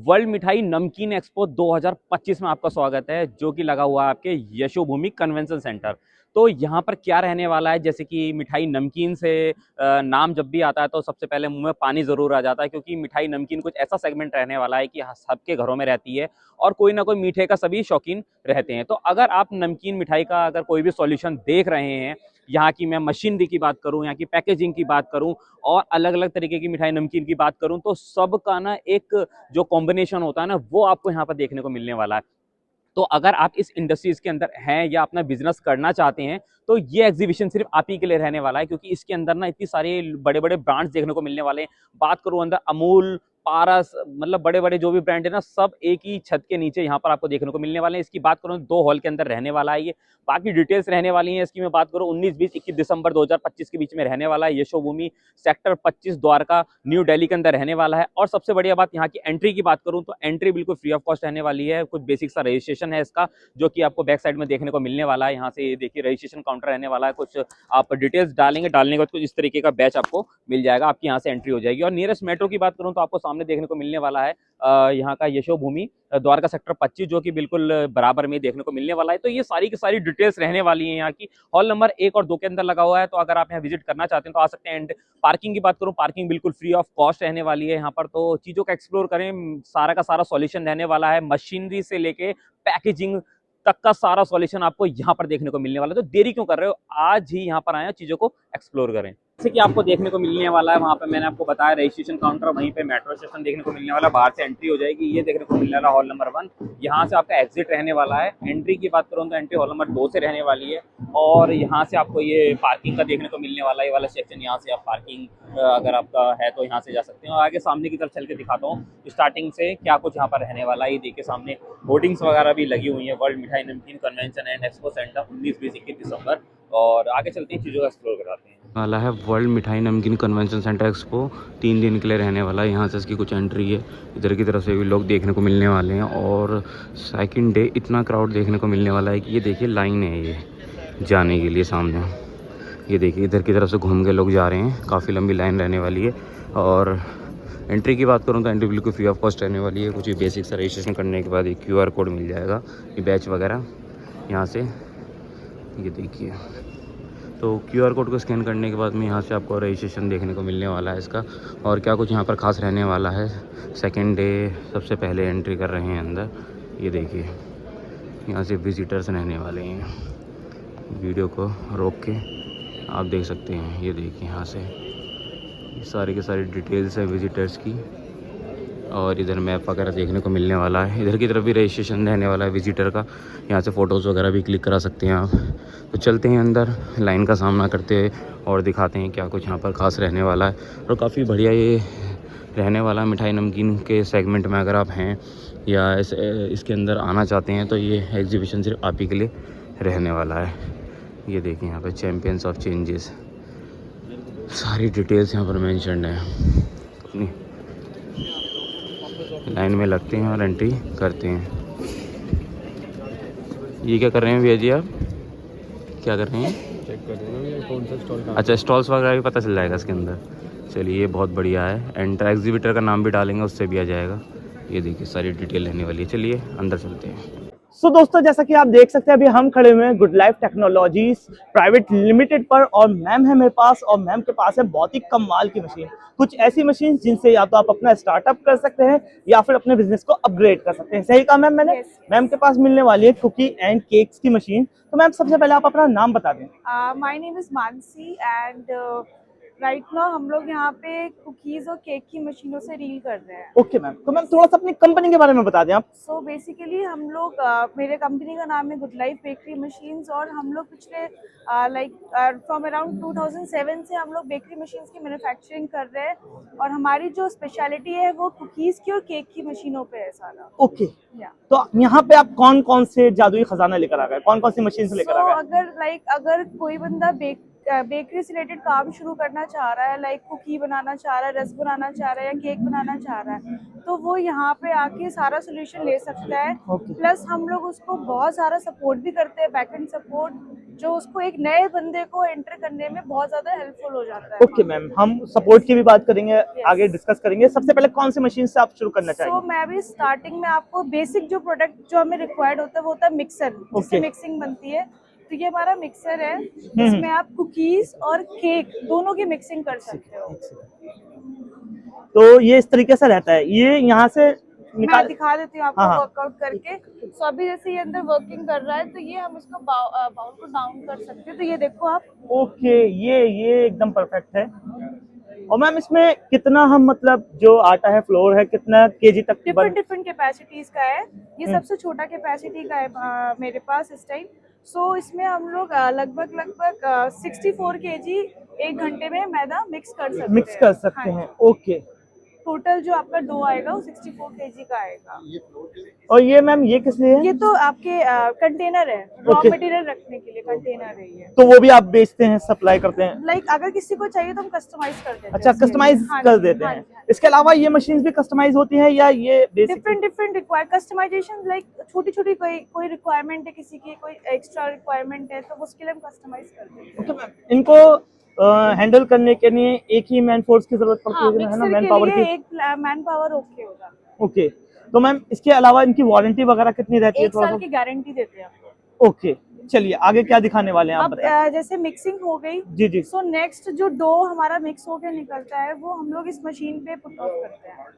World मिठाई नमकीन expo 2025 में आपका स्वागत है, जो कि लगा हुआ है आपके यशोभूमि कन्वेंशन सेंटर। तो यहाँ पर क्या रहने वाला है, जैसे कि मिठाई नमकीन से नाम जब भी आता है तो सबसे पहले मुंह में पानी जरूर आ जाता है, क्योंकि मिठाई नमकीन कुछ ऐसा सेगमेंट रहने वाला है कि सबके घरों में रहती है और कोई ना कोई मीठे का सभी शौकीन रहते हैं। तो अगर आप नमकीन मिठाई का अगर कोई भी सॉल्यूशन देख रहे हैं, यहाँ की मैं मशीनरी की बात करूँ, यहाँ की पैकेजिंग की बात करूँ और अलग अलग तरीके की मिठाई नमकीन की बात करूँ, तो सबका ना एक जो कॉम्बिनेशन होता है ना, वो आपको यहाँ पर देखने को मिलने वाला है। तो अगर आप इस इंडस्ट्रीज के अंदर हैं या अपना बिजनेस करना चाहते हैं, तो ये एग्जीबिशन सिर्फ आप ही के लिए रहने वाला है, क्योंकि इसके अंदर ना इतनी सारे बड़े बड़े ब्रांड्स देखने को मिलने वाले हैं। बात करूं अंदर अमूल, पारस, मतलब बड़े बड़े जो भी ब्रांड है ना, सब एक ही छत के नीचे यहाँ पर आपको देखने को मिलने वाले हैं। इसकी बात करूं 2 हॉल के अंदर रहने वाला है ये। बाकी डिटेल्स रहने वाली हैं इसकी मैं बात करूं 19, 20, 21 दिसंबर 2025 के बीच में रहने वाला है। यशोभूमि सेक्टर 25 द्वारका न्यू दिल्ली के अंदर रहने वाला है। और सबसे बढ़िया बात, यहाँ की एंट्री की बात करूं तो एंट्री बिल्कुल फ्री ऑफ कॉस्ट रहने वाली है। कुछ बेसिक सा रजिस्ट्रेशन है इसका, जो कि आपको बैक साइड में देखने को मिलने वाला है। यहाँ से ये देखिए रजिस्ट्रेशन काउंटर रहने वाला है। कुछ आप डिटेल्स डालेंगे, डालने के बाद कुछ इस तरीके का बैच आपको मिल जाएगा, आपकी यहाँ से एंट्री हो जाएगी। और नियरेस्ट मेट्रो की बात करूँ तो आपको सामने देखने को मिलने वाला है यहाँ का यशोभूमि द्वारका सेक्टर 25, जो कि बिल्कुल बराबर में देखने को मिलने वाला है। तो ये सारी की सारी डिटेल्स रहने वाली हैं यहाँ की। हॉल नंबर 1 और 2 के अंदर लगा हुआ है, तो अगर आप यहाँ विजिट करना चाहते हैं तो आ सकते हैं। एंड पार्किंग की बात करूँ, पार्किंग बिल्कुल फ्री ऑफ कॉस्ट रहने वाली है यहाँ पर। तो चीज़ों का एक्सप्लोर करें, सारा का सारा सॉल्यूशन रहने वाला है, मशीनरी से लेके पैकेजिंग तक का सारा सॉल्यूशन आपको यहाँ पर देखने को मिलने वाला है। तो देरी क्यों कर रहे हो, आज ही यहाँ पर आए, चीज़ों को एक्सप्लोर करें। जैसे कि आपको देखने को मिलने वाला है, वहाँ पे मैंने आपको बताया रजिस्ट्रेशन काउंटर, वहीं पे मेट्रो स्टेशन देखने को मिलने वाला, बाहर से एंट्री हो जाएगी। ये देखने को मिलने वाला हॉल नंबर 1, यहाँ से आपका एग्जिट रहने वाला है। एंट्री की बात करूँ तो एंट्री हॉल नंबर 2 से रहने वाली है। और यहाँ से आपको ये पार्किंग का देखने को मिलने वाला है, ये वाला सेक्शन। यहाँ से आप पार्किंग अगर आपका है तो यहाँ से जा सकते हैं। और आगे सामने की तरफ चल के दिखाता हूँ स्टार्टिंग से क्या कुछ यहाँ पर रहने वाला है। ये देखिए सामने होर्डिंग्स वगैरह भी लगी हुई है, वर्ल्ड मिठाई नमकीन कन्वेंशन एंड एक्सपो सेंटर 19, 20, 21 दिसंबर। और आगे चलते हैं, चीज़ों का एक्सप्लोर कराते हैं। वाला है वर्ल्ड मिठाई नमकीन कन्वेंशन सेंटर एक्सपो 3 दिन के लिए रहने वाला है। यहाँ से इसकी कुछ एंट्री है, इधर की तरफ से भी लोग देखने को मिलने वाले हैं। और सेकंड डे इतना क्राउड देखने को मिलने वाला है कि ये देखिए लाइन है ये जाने के लिए सामने। ये देखिए इधर की तरफ से घूम के लोग जा रहे हैं, काफ़ी लंबी लाइन रहने वाली है। और एंट्री की बात करूँ तो एंट्री बिल्कुल फ्री ऑफ कॉस्ट रहने वाली है। कुछ बेसिक सा रजिस्ट्रेशन करने के बाद एक QR कोड मिल जाएगा, ये बैच वगैरह यहाँ से। ये देखिए, तो QR कोड को स्कैन करने के बाद में यहाँ से आपको रजिस्ट्रेशन देखने को मिलने वाला है इसका। और क्या कुछ यहाँ पर खास रहने वाला है। सेकंड डे सबसे पहले एंट्री कर रहे हैं अंदर। ये देखिए यहाँ से विजिटर्स रहने वाले हैं, वीडियो को रोक के आप देख सकते हैं। ये देखिए यहाँ से ये सारी की सारी डिटेल्स है विजिटर्स की। और इधर मैप वगैरह देखने को मिलने वाला है। इधर की तरफ भी रजिस्ट्रेशन रहने वाला है विजिटर का, यहाँ से फ़ोटोज़ वगैरह भी क्लिक करा सकते हैं आप। तो चलते हैं अंदर, लाइन का सामना करते हैं और दिखाते हैं क्या कुछ यहाँ पर ख़ास रहने वाला है। और काफ़ी बढ़िया ये रहने वाला मिठाई नमकीन के सेगमेंट में अगर आप हैं या इसके अंदर आना चाहते हैं, तो ये एग्जीबिशन सिर्फ आप ही के लिए रहने वाला है। ये देखिए यहाँ पर चैम्पियंस ऑफ चेंजेस, सारी डिटेल्स यहाँ पर मैंशनड है। अपनी लाइन में लगते हैं और एंट्री करते हैं। ये क्या कर रहे हैं भैया जी, आप क्या कर रहे हैं? चेक कर रहे हैं कौन सा स्टॉल। अच्छा, स्टॉल्स वगैरह भी पता चल जाएगा इसके अंदर। चलिए ये बहुत बढ़िया है। एंटर एग्जीबिटर का नाम भी डालेंगे, उससे भी आ जाएगा। ये देखिए सारी डिटेल रहने वाली है। चलिए अंदर चलते हैं। सो दोस्तों, जैसा कि आप देख सकते हैं, अभी हम खड़े हुए हैं good life technologies private limited पर। और मैम है मेरे पास, और मैम के पास है बहुत ही कमाल की मशीन, कुछ ऐसी मशीन जिनसे या तो आप अपना स्टार्टअप कर सकते हैं या फिर अपने बिजनेस को अपग्रेड कर सकते हैं। सही कहा मैम मैंने? मैम के पास मिलने वाली है कुकी एंड केक्स की मशीन। तो मैम सबसे पहले आप अपना नाम बता दें। My name is Mansi and right now हम लोग यहाँ पे कुकीज और केक की मशीनों से डील कर रहे हैं। ओके मैम, तो मैम थोड़ा सा अपनी कंपनी के बारे में बता दें आप। सो बेसिकली हम लोग मेरे कंपनी का नाम है गुड लाइफ बेकरी मशीन्स, और हम लोग पिछले फ्रॉम अराउंड 2007 से हम लोग बेकरी मशीन्स की मैन्युफैक्चरिंग कर रहे हैं। और हमारी जो स्पेशलिटी है वो कुकीज की और केक की मशीनों पे है सारा। ओके, तो यहाँ पे आप कौन कौन से जादुई खजाना लेकर आ गए, कौन कौन सी मशीन से लेकर आ गए? अगर कोई बंदा बेक बेकरी से रिलेटेड काम शुरू करना चाह रहा है, लाइक कुकी बनाना चाह रहा है, रस बनाना चाह रहा है या केक बनाना चाह रहा है, तो वो यहाँ पे आके सारा सोल्यूशन ले सकता है। Okay. प्लस हम लोग उसको बहुत सारा सपोर्ट भी करते हैं, बैकएंड सपोर्ट, जो उसको एक नए बंदे को एंटर करने में बहुत ज्यादा हेल्पफुल हो जाता है। ओके मैम, हम सपोर्ट की भी बात करेंगे, आगे डिस्कस करेंगे। सबसे पहले कौन सी मशीन से आप शुरू करना सो चाहेंगे? मैं भी स्टार्टिंग में आपको बेसिक जो प्रोडक्ट जो हमें रिक्वायर्ड होता है वो होता है मिक्सर, जिससे Okay. मिक्सिंग बनती है। तो ये हमारा मिक्सर है, इसमें आप कुकीज और केक दोनों की मिक्सिंग कर सकते हो। तो ये इस तरीके से रहता है, ये यहाँ से मैं निकाल। दिखा देती हूँ आपको हाँ, हाँ। वर्कआउट करके। सो अभी जैसे ये अंदर वर्किंग कर रहा है, तो ये हम इसको बाउल को डाउन कर सकते हैं। तो ये देखो आप, ओके, ये एकदम परफेक्ट है। और मैम इसमें कितना हम मतलब जो आटा है, फ्लोर है, कितना केजी तक डिफरेंट डिफरेंट कैपेसिटीज का है। ये सबसे छोटा कैपेसिटी का है मेरे पास इस टाइम। सो इसमें हम लोग लगभग 64 केजी 1 घंटे में मैदा मिक्स कर सकते हैं। मिक्स कर सकते हैं। ओके। टोटल जो आपका डो आएगा वो 64 केजी का आएगा। और ये मैम ये किस लिए है? ये तो आपके कंटेनर है, रॉ Okay. मटेरियल रखने के लिए कंटेनर है ये। तो वो भी आप बेचते हैं, सप्लाई करते हैं? लाइक अगर किसी को चाहिए तो हम कस्टमाइज कर देते हैं। अच्छा, उसके लिए। कस्टमाइज हाँ कर जी, देते हाँ हैं। जी, हाँ। इसके अलावा ये मशीन्स भी कस्टमाइज होती है या ये basic? Different different require customisation, like छोटी छोटी कोई रिक्वायरमेंट है, किसी की कोई एक्स्ट्रा रिक्वायरमेंट है, तो उसके लिए हम कस्टमाइज कर देते हैं। ओके मैम, इनको हैंडल करने के लिए एक ही मैन फोर्स की जरूरत पड़ती हाँ, है ना, मिक्सर मैन के पावर लिए की? एक मैन पावर ओके हो जाता है। ओके। तो मैम इसके अलावा इनकी वारंटी वगैरह कितनी रहती है? 1 साल की गारंटी देते हैं आपको। ओके, चलिए आगे क्या दिखाने वाले हैं आप अब बताएं। जैसे मिक्सिंग हो गई, जी जी। सो नेक्स्ट जो डो हमारा मिक्स होकर निकलता है वो हम लोग इस मशीन पे पुट ऑफ करते हैं।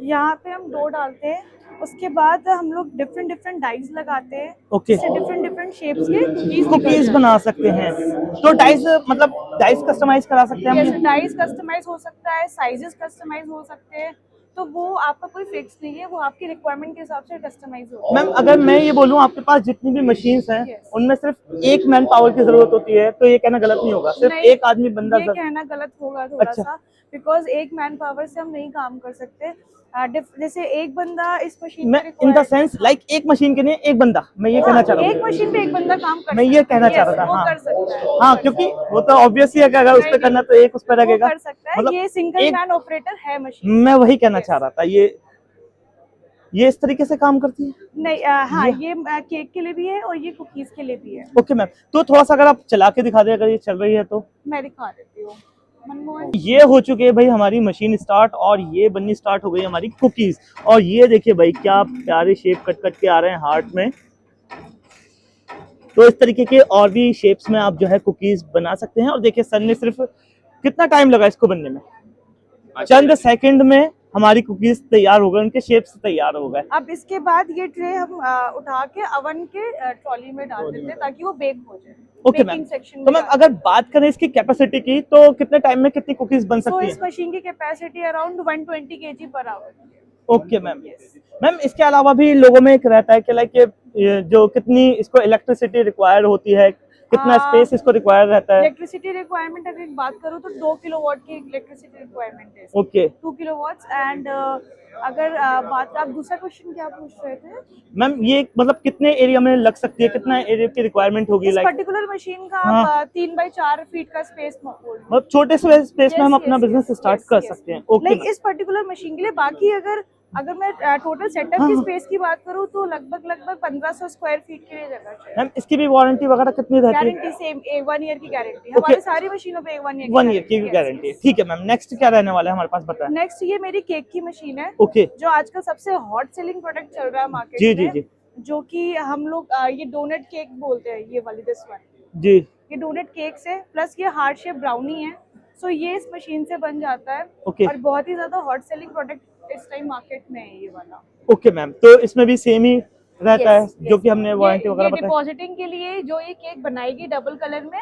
यहाँ पे हम डो डालते हैं, उसके बाद हम लोग डिफरेंट डिफरेंट डाइस लगाते हैं। ओके। इससे डिफरेंट डिफरेंट शेप्स के कुकीज कुकीज बना सकते हैं। तो डाइस मतलब डाइस कस्टमाइज करा सकते हैं जैसे हम? डाइस कस्टमाइज हो सकता है, साइजेस कस्टमाइज हो सकते हैं, तो वो आपका कोई फिक्स नहीं है, वो आपकी रिक्वायरमेंट के हिसाब से कस्टमाइज होगा। मैम अगर मैं ये बोलूँ आपके पास जितनी भी मशीन्स हैं Yes. उनमें सिर्फ एक मैन पावर की जरूरत होती है, तो ये कहना गलत नहीं होगा? सिर्फ नहीं, एक आदमी बंदा ये कहना गलत होगा थोड़ा अच्छा। सा, बिकॉज एक मैन पावर से हम नहीं काम कर सकते। जैसे एक बंदा इस मशीन मैं इन द सेंस लाइक एक मशीन के लिए एक बंदा, मैं ये कहना चाह रहा एक हूँ। मशीन पे एक बंदा काम कर मैं ये कहना चाह रहा था। वो हाँ कर सकता है। हाँ, क्योंकि वो तो ऑब्वियस ही है कि अगर उस पर नहीं, करना तो एक उस पर वो लगेगा। कर सकता है, मतलब ये सिंगल एक- मैन ऑपरेटर है मशीन। मैं वही कहना चाह रहा था, ये इस तरीके से काम करती है? नहीं, हाँ, ये केक के लिए भी है और ये कुकीज के लिए भी है। ओके मैम, तो थोड़ा सा अगर आप चला के दिखा दें, अगर ये चल रही है तो। मैं दिखा देती हूँ। मनमोहन, ये हो चुकी है भाई हमारी मशीन स्टार्ट, और ये बननी स्टार्ट हो गई हमारी कुकीज। और ये देखिए भाई क्या प्यारे शेप कट कट के आ रहे हैं हार्ट में। तो इस तरीके के और भी शेप्स में आप जो है कुकीज बना सकते हैं। और देखिए सर ने सिर्फ कितना टाइम लगा इसको बनने में, चंद सेकंड में हमारी कुकीज तैयार हो गए, उनके शेप्स तैयार हो गए। अब इसके बाद ये ट्रे हम उठा के अवन के ट्रॉली में डाल देते हैं ताकि वो बेक हो जाए। ओके मैम, बेकिंग सेक्शन तो मैम अगर बात करें इसकी कैपेसिटी की, तो कितने टाइम में कितनी कुकीज बन तो सकती इस है? मशीन की capacity around 120 KG per hour. Okay ma'am. Ma'am इसके अलावा भी लोगों में एक रहता है कि लाइक ये जो कितनी इसको इलेक्ट्रिसिटी रिक्वायर होती है, कितना स्पेस इसको रिक्वायर रहता है? इलेक्ट्रिसिटी रिक्वायरमेंट अगर बात करूँ तो 2 किलोवाट की इलेक्ट्रिसिटी रिक्वायरमेंट है। Okay 2 kilowatts. एंड अगर बात, आप दूसरा क्वेश्चन क्या पूछ रहे थे? मैम ये मतलब कितने एरिया में लग सकती है, कितना एरिया की रिक्वायरमेंट होगी? इस लाइक पर्टिकुलर मशीन का हाँ। आप 3 बाई 4 फीट का स्पेस मतलब छोटे से स्पेस में हम अपना बिजनेस स्टार्ट कर सकते हैं। ओके लाइक इस पर्टिकुलर मशीन के लिए। बाकी अगर मैं टोटल सेटअप हाँ, की हाँ। स्पेस की बात करूँ तो लगभग 1500 स्क्वायर फीट के लिए जगह चाहिए। मैम इसकी भी वारंटी वगैरह कितनी रहती है? गारंटी सेम 1 ईयर की गारंटी, हमारी सारी मशीनों पे 1 ईयर 1 ईयर की गारंटी है। ठीक है मैम, नेक्स्ट क्या रहने वाला है हमारे पास, बताएं। नेक्स्ट ये मेरी केक की मशीन है, ओके जो आजकल सबसे हॉट सेलिंग प्रोडक्ट चल रहा है मार्केट जी में। जी जी जो कि हम लोग ये डोनट केक बोलते हैं, ये वाली दिस वन। जी। ये डोनट केक्स है, प्लस ये हार्ट शेप ब्राउनी है। सो ये इस मशीन से बन जाता है। ओके और बहुत ही ज्यादा हॉट सेलिंग प्रोडक्ट इस टाइम मार्केट में है ये वाला। ओके मैम, तो इसमें भी सेम ही रहता है Yes, जो yes. कि हमने वारंटी वगैरह बताई? डिपॉजिटिंग के लिए जो ये केक बनाएगी डबल कलर में,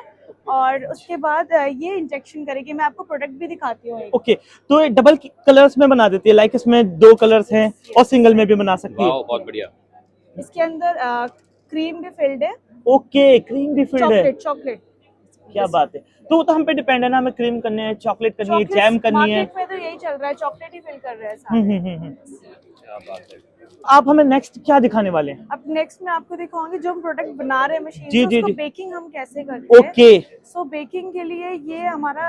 और उसके बाद ये इंजेक्शन करेगी। मैं आपको प्रोडक्ट भी दिखाती हूँ। ओके, तो ये डबल कलर्स में बना देती है, लाइक इसमें 2 कलर्स हैं और सिंगल में भी बना सकती है? बहुत बढ़िया। इसके अंदर क्रीम भी फिल्ड है, ओके, क्रीम भी फिल्ड है, चॉकलेट। क्या बात है। तो वो तो हम पे डिपेंड है ना, हमें क्रीम करनी है, चॉकलेट करनी है, जैम करनी है। मार्केट में तो यही चल रहा है, चॉकलेट ही फिल कर रहे हैं सारे। हम्म। क्या बात है। आप हमें नेक्स्ट क्या दिखाने वाले हैं? अब नेक्स्ट मैं आपको दिखाऊंगी जो हम प्रोडक्ट बना रहे हैं मशीन जी, से, जी, उसको जी। बेकिंग हम कैसे करते हैं। ओके। सो बेकिंग के लिए ये हमारा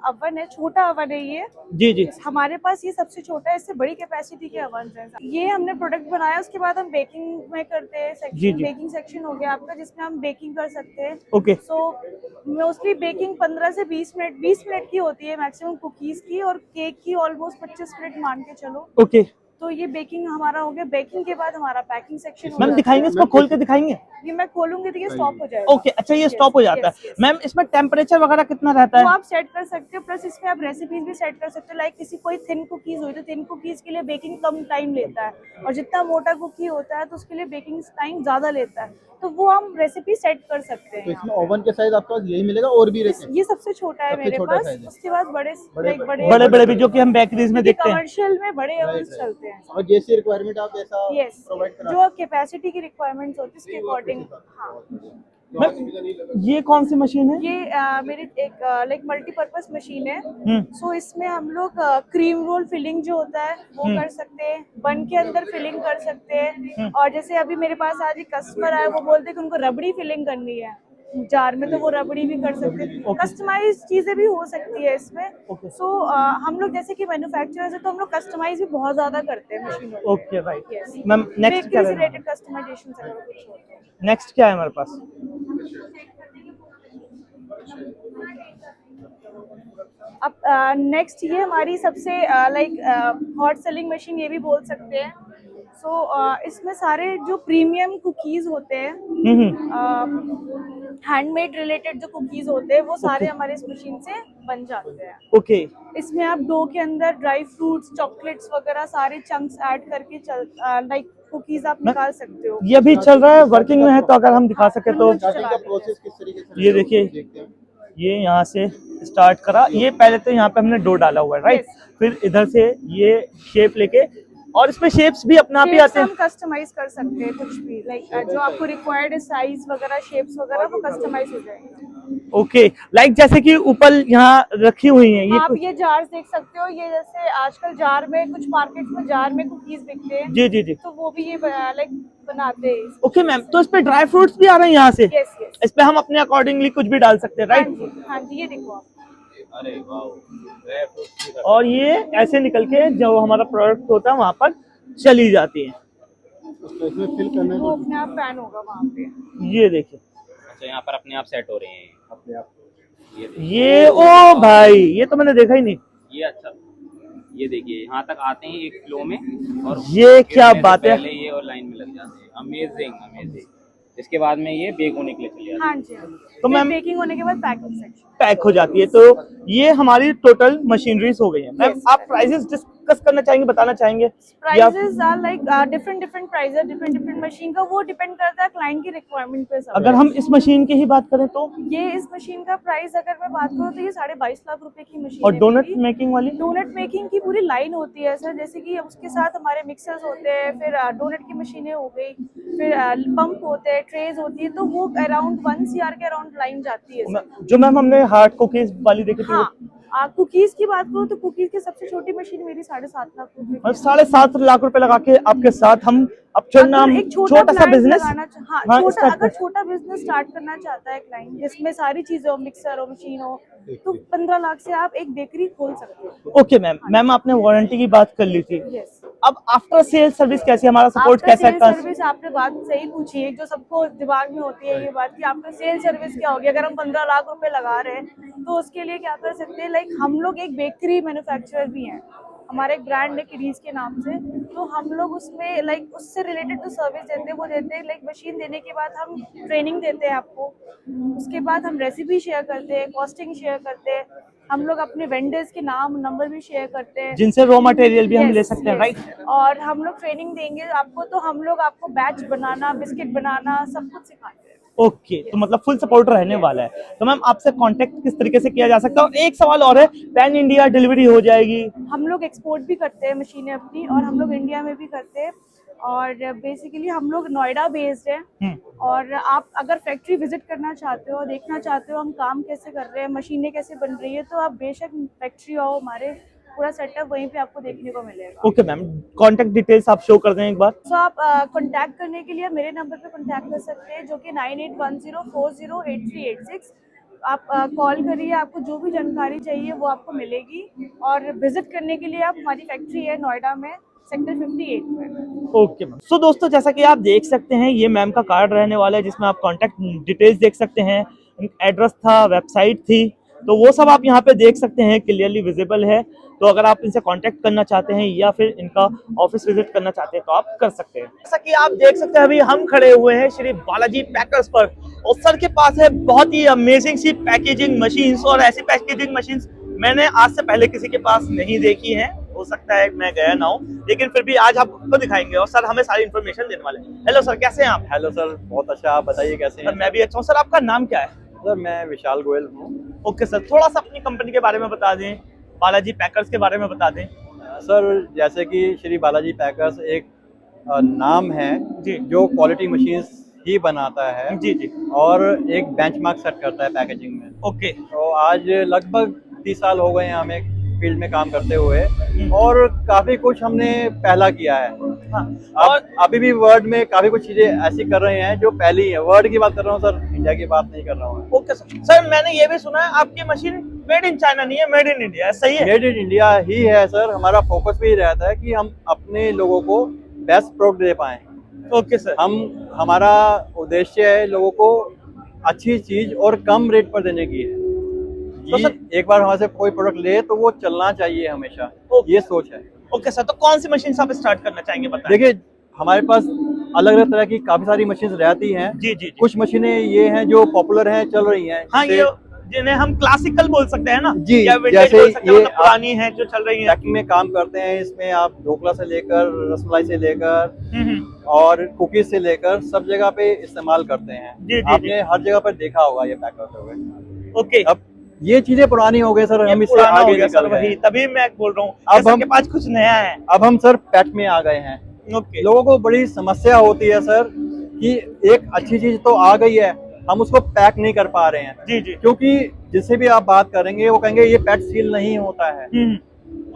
अवन है, छोटा अवन है ये। जी, जी। हमारे पास ये सबसे छोटा है, इससे बड़ी कैपेसिटी के अवन है। ये हमने प्रोडक्ट बनाया, उसके बाद हम बेकिंग में करते हैं जी, सेक्शन। जी। बेकिंग सेक्शन हो गया आपका, जिसमें हम बेकिंग कर सकते हैं। ओके। सो मोस्टली बेकिंग 15 से 20 मिनट की होती है मैक्सिमम कुकीज की, और केक की ऑलमोस्ट 25 मिनट मान के चलो। ओके तो ये बेकिंग हमारा हो गया। बेकिंग के बाद हमारा पैकिंग सेक्शन हो मैम, जाता दिखाएंगे है। इसको खोल के दिखाएंगे? ये मैं खोलूंगी तो ये स्टॉप हो जाएगा। ओके, अच्छा ये स्टॉप हो जाता है। yes. मैम इसमें टेम्परेचर वगैरह कितना रहता वो है? आप सेट कर सकते हो, प्लस इसमें आप रेसिपीज भी सेट कर सकते हो। लाइक किसी कोई थिन कुकीज हुई तो थिन कुकीज के लिए बेकिंग कम टाइम लेता है, और जितना मोटा कुकी होता है तो उसके लिए बेकिंग टाइम ज्यादा लेता है। तो वो हम रेसिपी सेट कर सकते हैं। तो इसमें ओवन के साइज आपके पास यही मिलेगा और भी रहते हैं? ये सबसे छोटा है सबसे मेरे छोटा पास। size है। उसके बाद बड़े बड़े बड़े भी जो कि हम बेकरीज में देखते हैं। कमर्शियल में बड़े ओवन Right, right. चलते हैं। और जैसी रिक्वायरमेंट आप ऐसा यस, प्रोवाइड करा जो कैपेसिटी की रिक्वायरमेंट्स होती है उसके अकॉर्डिंग। हाँ, मैम ये कौन सी मशीन है? ये मेरी एक लाइक मल्टीपर्पज मशीन है। हम्म। सो इसमें हम लोग क्रीम रोल फिलिंग जो होता है वो कर सकते हैं, बन के अंदर फिलिंग कर सकते हैं। और जैसे अभी मेरे पास आज एक कस्टमर आया, वो बोलते हैं कि उनको रबड़ी फिलिंग करनी है जार में, तो वो रबड़ी भी कर सकते हैं। कस्टमाइज चीजें भी हो सकती है इसमें। सो हम लोग जैसे कि मैन्युफैक्चरर्स है, तो हम लोग कस्टमाइज भी बहुत ज्यादा करते हैं मशीनों को। Okay right. Yes ma'am next क्या बेकरी से है? रिलेटेड कस्टमाइजेशन अगर कुछ हो तो। नेक्स्ट क्या है हमारे पास? अब नेक्स्ट ये हमारी सबसे लाइक हॉट सेलिंग मशीन ये भी बोल सकते हैं। सो इसमें सारे जो प्रीमियम कुकीज होते हैं, हैंडमेड रिलेटेड जो कुकीज होते हैं, वो सारे हमारे इस मशीन से बन जाते हैं। ओके। इसमें आप डो के अंदर ड्राई फ्रूट्स, चॉकलेट्स वगैरह सारे चंक्स ऐड करके लाइक कुकीज आप निकाल सकते हो। ये भी चल रहा है, वर्किंग में है, तो अगर हम दिखा सके तो। स्टार्टिंग का प्रोसेस किस तरीके से ये देखिए, देखते हैं। ये यहाँ से स्टार्ट करा। ये पहले तो यहाँ पे हमने डो डाला हुआ है, राइट? फिर इधर से ये शेप लेके, और इसमें शेप्स भी अपने आप ही आते हैं। हम कस्टमाइज कर सकते हैं कुछ भी, लाइक जो आपको रिक्वायर्ड है साइज वगैरह, शेप्स वगैरह, वो कस्टमाइज हो जाएंगे। ओके, लाइक जैसे कि ऊपर यहाँ रखी हुई है ये आप कुछ। ये जार्स देख सकते हो। ये जैसे आजकल जार में, कुछ मार्केट में जार में कुकीज बिकते हैं। जी जी जी। तो वो भी ये लाइक बनाते हैं। ओके मैम, तो इस पे ड्राई फ्रूट्स भी आ रहे हैं यहाँ से? Yes yes. इस पे हम अपने अकॉर्डिंगली कुछ भी डाल सकते हैं, हाँ राइट? जी हाँ जी, ये देखो आप। अरे वाह। और ये ऐसे निकल के जो हमारा प्रोडक्ट होता है वहाँ पर चली जाती है। उसको इसमें फिल करना है वो तो अपने आप पैन होगा वहाँ पे। ये देखिए, अच्छा, यहाँ पर अपने आप सेट हो रहे हैं अपने आप। ये ओ भाई, ये तो मैंने देखा ही नहीं। ये अच्छा, ये देखिए यहाँ तक आते हैं एक फ्लो में, और ये क्या गिरने से बात है? पहले ये और लाइन में लग जाते हैं। Amazing amazing. इसके बाद में ये बेक होने के लिए चले जाते हैं। हाँ जी हाँ जी। तो मैम बेकिंग होने के बाद पैकिंग सेक्शन। पैक हो जाती है। तो ये हमारी टोटल मशीनरीज हो गई है। मैम आप प्राइसेस डिस्कस करना चाहेंगे, बताना चाहेंगे? या prices are like different price है, डिफरेंट मशीन का। वो डिपेंड करता है क्लाइंट की रिक्वायरमेंट पे सब। अगर हम इस मशीन की ही बात करें तो? ये इस मशीन का प्राइस अगर मैं बात करूँ तो ये 22.5 लाख रुपए की मशीन और है डोनट मेरी। मेकिंग वाली? डोनट मेकिंग की पूरी लाइन होती है सर। जैसे कि उसके साथ हमारे मिक्सर्स होते हैं, फिर डोनट की मशीनें हो गई, फिर पंप होते हैं, ट्रेज होती है। तो वो अराउंड 1 CR के अराउंड लाइन जाती है सर। जो मैम हमने हार्ड कुकीज वाली देखी थी, हाँ, कुकीज की बात करूँ तो कुकीज की सबसे छोटी मशीन मेरी 7.5 लाख रुपए की है। 7.5 लाख रुपए लगा के आपके साथ हम अब चलना अगर एक छोटा सा plant बिजनेस। हाँ, हाँ, छोटा, start अगर कर। छोटा बिजनेस स्टार्ट करना चाहता है क्लाइंट, जिसमें सारी चीजें हो, मिक्सर हो, मशीन हो, तो 15 लाख से आप एक बेकरी खोल सकते हो। ओके मैम, मैम आपने वारंटी की बात कर ली थी। यस। अब आफ्टर सेल सर्विस कैसी है, हमारा सपोर्ट आफ्टर कैसा सेल है? सर्विस आपने बात सही पूछी है। जो सबको दिमाग में होती है ये बात कि आफ्टर सेल सर्विस क्या होगी। अगर हम 15 लाख रुपए लगा रहे हैं तो उसके लिए क्या कर सकते हैं। लाइक हम लोग एक बेकरी मैन्युफैक्चरर भी हैं। हमारा एक ब्रांड है किडीज के नाम से। तो हम लोग उसमें लाइक उससे रिलेटेड जो सर्विस देते हैं वो देते हैं। लाइक मशीन देने के बाद हम ट्रेनिंग देते हैं आपको। उसके बाद हम रेसिपी शेयर करते हैं, कॉस्टिंग शेयर करते हैं। हम लोग अपने वेंडर्स के नाम नंबर भी शेयर करते हैं, जिनसे रॉ मटेरियल भी हम Yes, ले सकते हैं, yes. राइट? और हम लोग ट्रेनिंग देंगे आपको। तो हम लोग आपको बैच बनाना, बिस्किट बनाना, सब कुछ सिखाएंगे। ओके, तो मतलब फुल सपोर्ट रहने वाला है। तो मैम आपसे कांटेक्ट किस तरीके से किया जा सकता है? और एक सवाल और है, पैन इंडिया डिलीवरी हो जाएगी? हम लोग एक्सपोर्ट भी करते हैं मशीनें अपनी, और हम लोग इंडिया में भी करते हैं। और बेसिकली हम लोग नोएडा बेस्ड हैं। और आप अगर फैक्ट्री विजिट करना चाहते हो, देखना चाहते हो हम काम कैसे कर रहे हैं, मशीनें कैसे बन रही है, तो आप बेशक फैक्ट्री आओ हमारे। पूरा सेटअप वहीं पे आपको देखने को मिलेगा। ओके मैम, कॉन्टेक्ट डिटेल्स आप शो कर दें एक बार। तो आप कांटेक्ट करने के लिए मेरे नंबर पे कांटेक्ट कर सकते हैं, जो कि 9810408386। आप कॉल करिए, आपको जो भी जानकारी चाहिए वो आपको मिलेगी। और विजिट करने के लिए आप, हमारी फैक्ट्री है नोएडा में, सेक्टर 58 में। Okay ma'am. सो दोस्तों, जैसा कि आप देख सकते हैं, ये मैम का कार्ड रहने वाला है जिसमें आप कॉन्टेक्ट डिटेल्स देख सकते हैं, एड्रेस था, वेबसाइट थी, तो वो सब आप यहाँ पे देख सकते हैं, क्लियरली विजिबल है। तो अगर आप इनसे कांटेक्ट करना चाहते हैं या फिर इनका ऑफिस विजिट करना चाहते हैं तो आप कर सकते हैं। जैसा कि आप देख सकते हैं, अभी हम खड़े हुए हैं श्री बालाजी पैकर्स पर, और सर के पास है बहुत ही अमेजिंग सी पैकेजिंग मशीन्स। और ऐसी पैकेजिंग मशीन्स मैंने आज से पहले किसी के पास नहीं देखी है, हो सकता है मैं गया ना हूँ, लेकिन फिर भी आज आपको दिखाएंगे और सर हमें सारी इन्फॉर्मेशन देने वाले हैं। हेलो सर, कैसे हैं आप? हेलो सर, बहुत अच्छा। आप बताइए कैसे हैं? सर मैं भी अच्छा हूँ। सर आपका नाम क्या है? सर मैं विशाल गोयल हूँ। ओके सर, थोड़ा सा अपनी कंपनी के बारे में बता दें, बालाजी पैकर्स के बारे में बता दें। सर जैसे कि श्री बालाजी पैकर्स एक नाम है जी जो क्वालिटी मशीन्स ही बनाता है जी जी। और एक बेंचमार्क सेट करता है पैकेजिंग में। ओके। तो आज लगभग 30 साल हो गए हैं हमें फील्ड में काम करते हुए, और काफ़ी कुछ हमने पहला किया है। हाँ। और अभी भी वर्ल्ड में काफ़ी कुछ चीज़ें ऐसी कर रहे हैं जो पहली है। वर्ल्ड की बात कर रहा हूँ सर, इंडिया की बात नहीं कर रहा हूँ। Okay sir. सर मैंने ये भी सुना है आपकी मशीन मेड इन चाइना नहीं है, मेड इन इंडिया है, सही है? मेड इन इंडिया ही है सर। हमारा फोकस भी रहता है कि हम अपने लोगों को बेस्ट प्रोडक्ट दे पाएं। Okay sir. हमारा उद्देश्य है लोगों को अच्छी चीज और कम रेट पर देने की है। तो सर, एक बार हमारे से कोई प्रोडक्ट ले तो वो चलना चाहिए हमेशा, ये सोच है। ओके सर, तो कौन सी मशीन आप स्टार्ट करना चाहेंगे बताएं? देखिए, हमारे पास अलग अलग तरह की काफी सारी मशीन रहती हैं। जी जी जी। कुछ मशीनें ये हैं जो पॉपुलर हैं, चल रही हैं। हाँ, जैसे ये जिन्हें हम क्लासिकल बोल सकते हैं ना, जी, या विंटेज जैसे बोल सकते हैं, ये मतलब पुरानी है जो चल रही है। पैकिंग में काम करते हैं। इसमें आप ढोकला से लेकर, रसमलाई से लेकर हम्म। और कुकीज से लेकर सब जगह पे इस्तेमाल करते हैं। जी, जी, आपने हर जगह पर देखा होगा ये पैक करते हुए। ओके। अब ये चीजें पुरानी हो गई सर, ये हम इससे पुराना हो आगे गया निकल सर, गए वही हैं। तभी मैं बोल रहा हूँ अब कि सर हम- के पास कुछ नया है। अब हम सर पैट में आ गए हैं। ओके। लोगों को बड़ी समस्या होती है सर कि एक अच्छी चीज तो आ गई है, हम उसको पैक नहीं कर पा रहे हैं। जी जी। क्योंकि जिससे भी आप बात करेंगे वो कहेंगे ये पैट सील नहीं होता है। हम्म।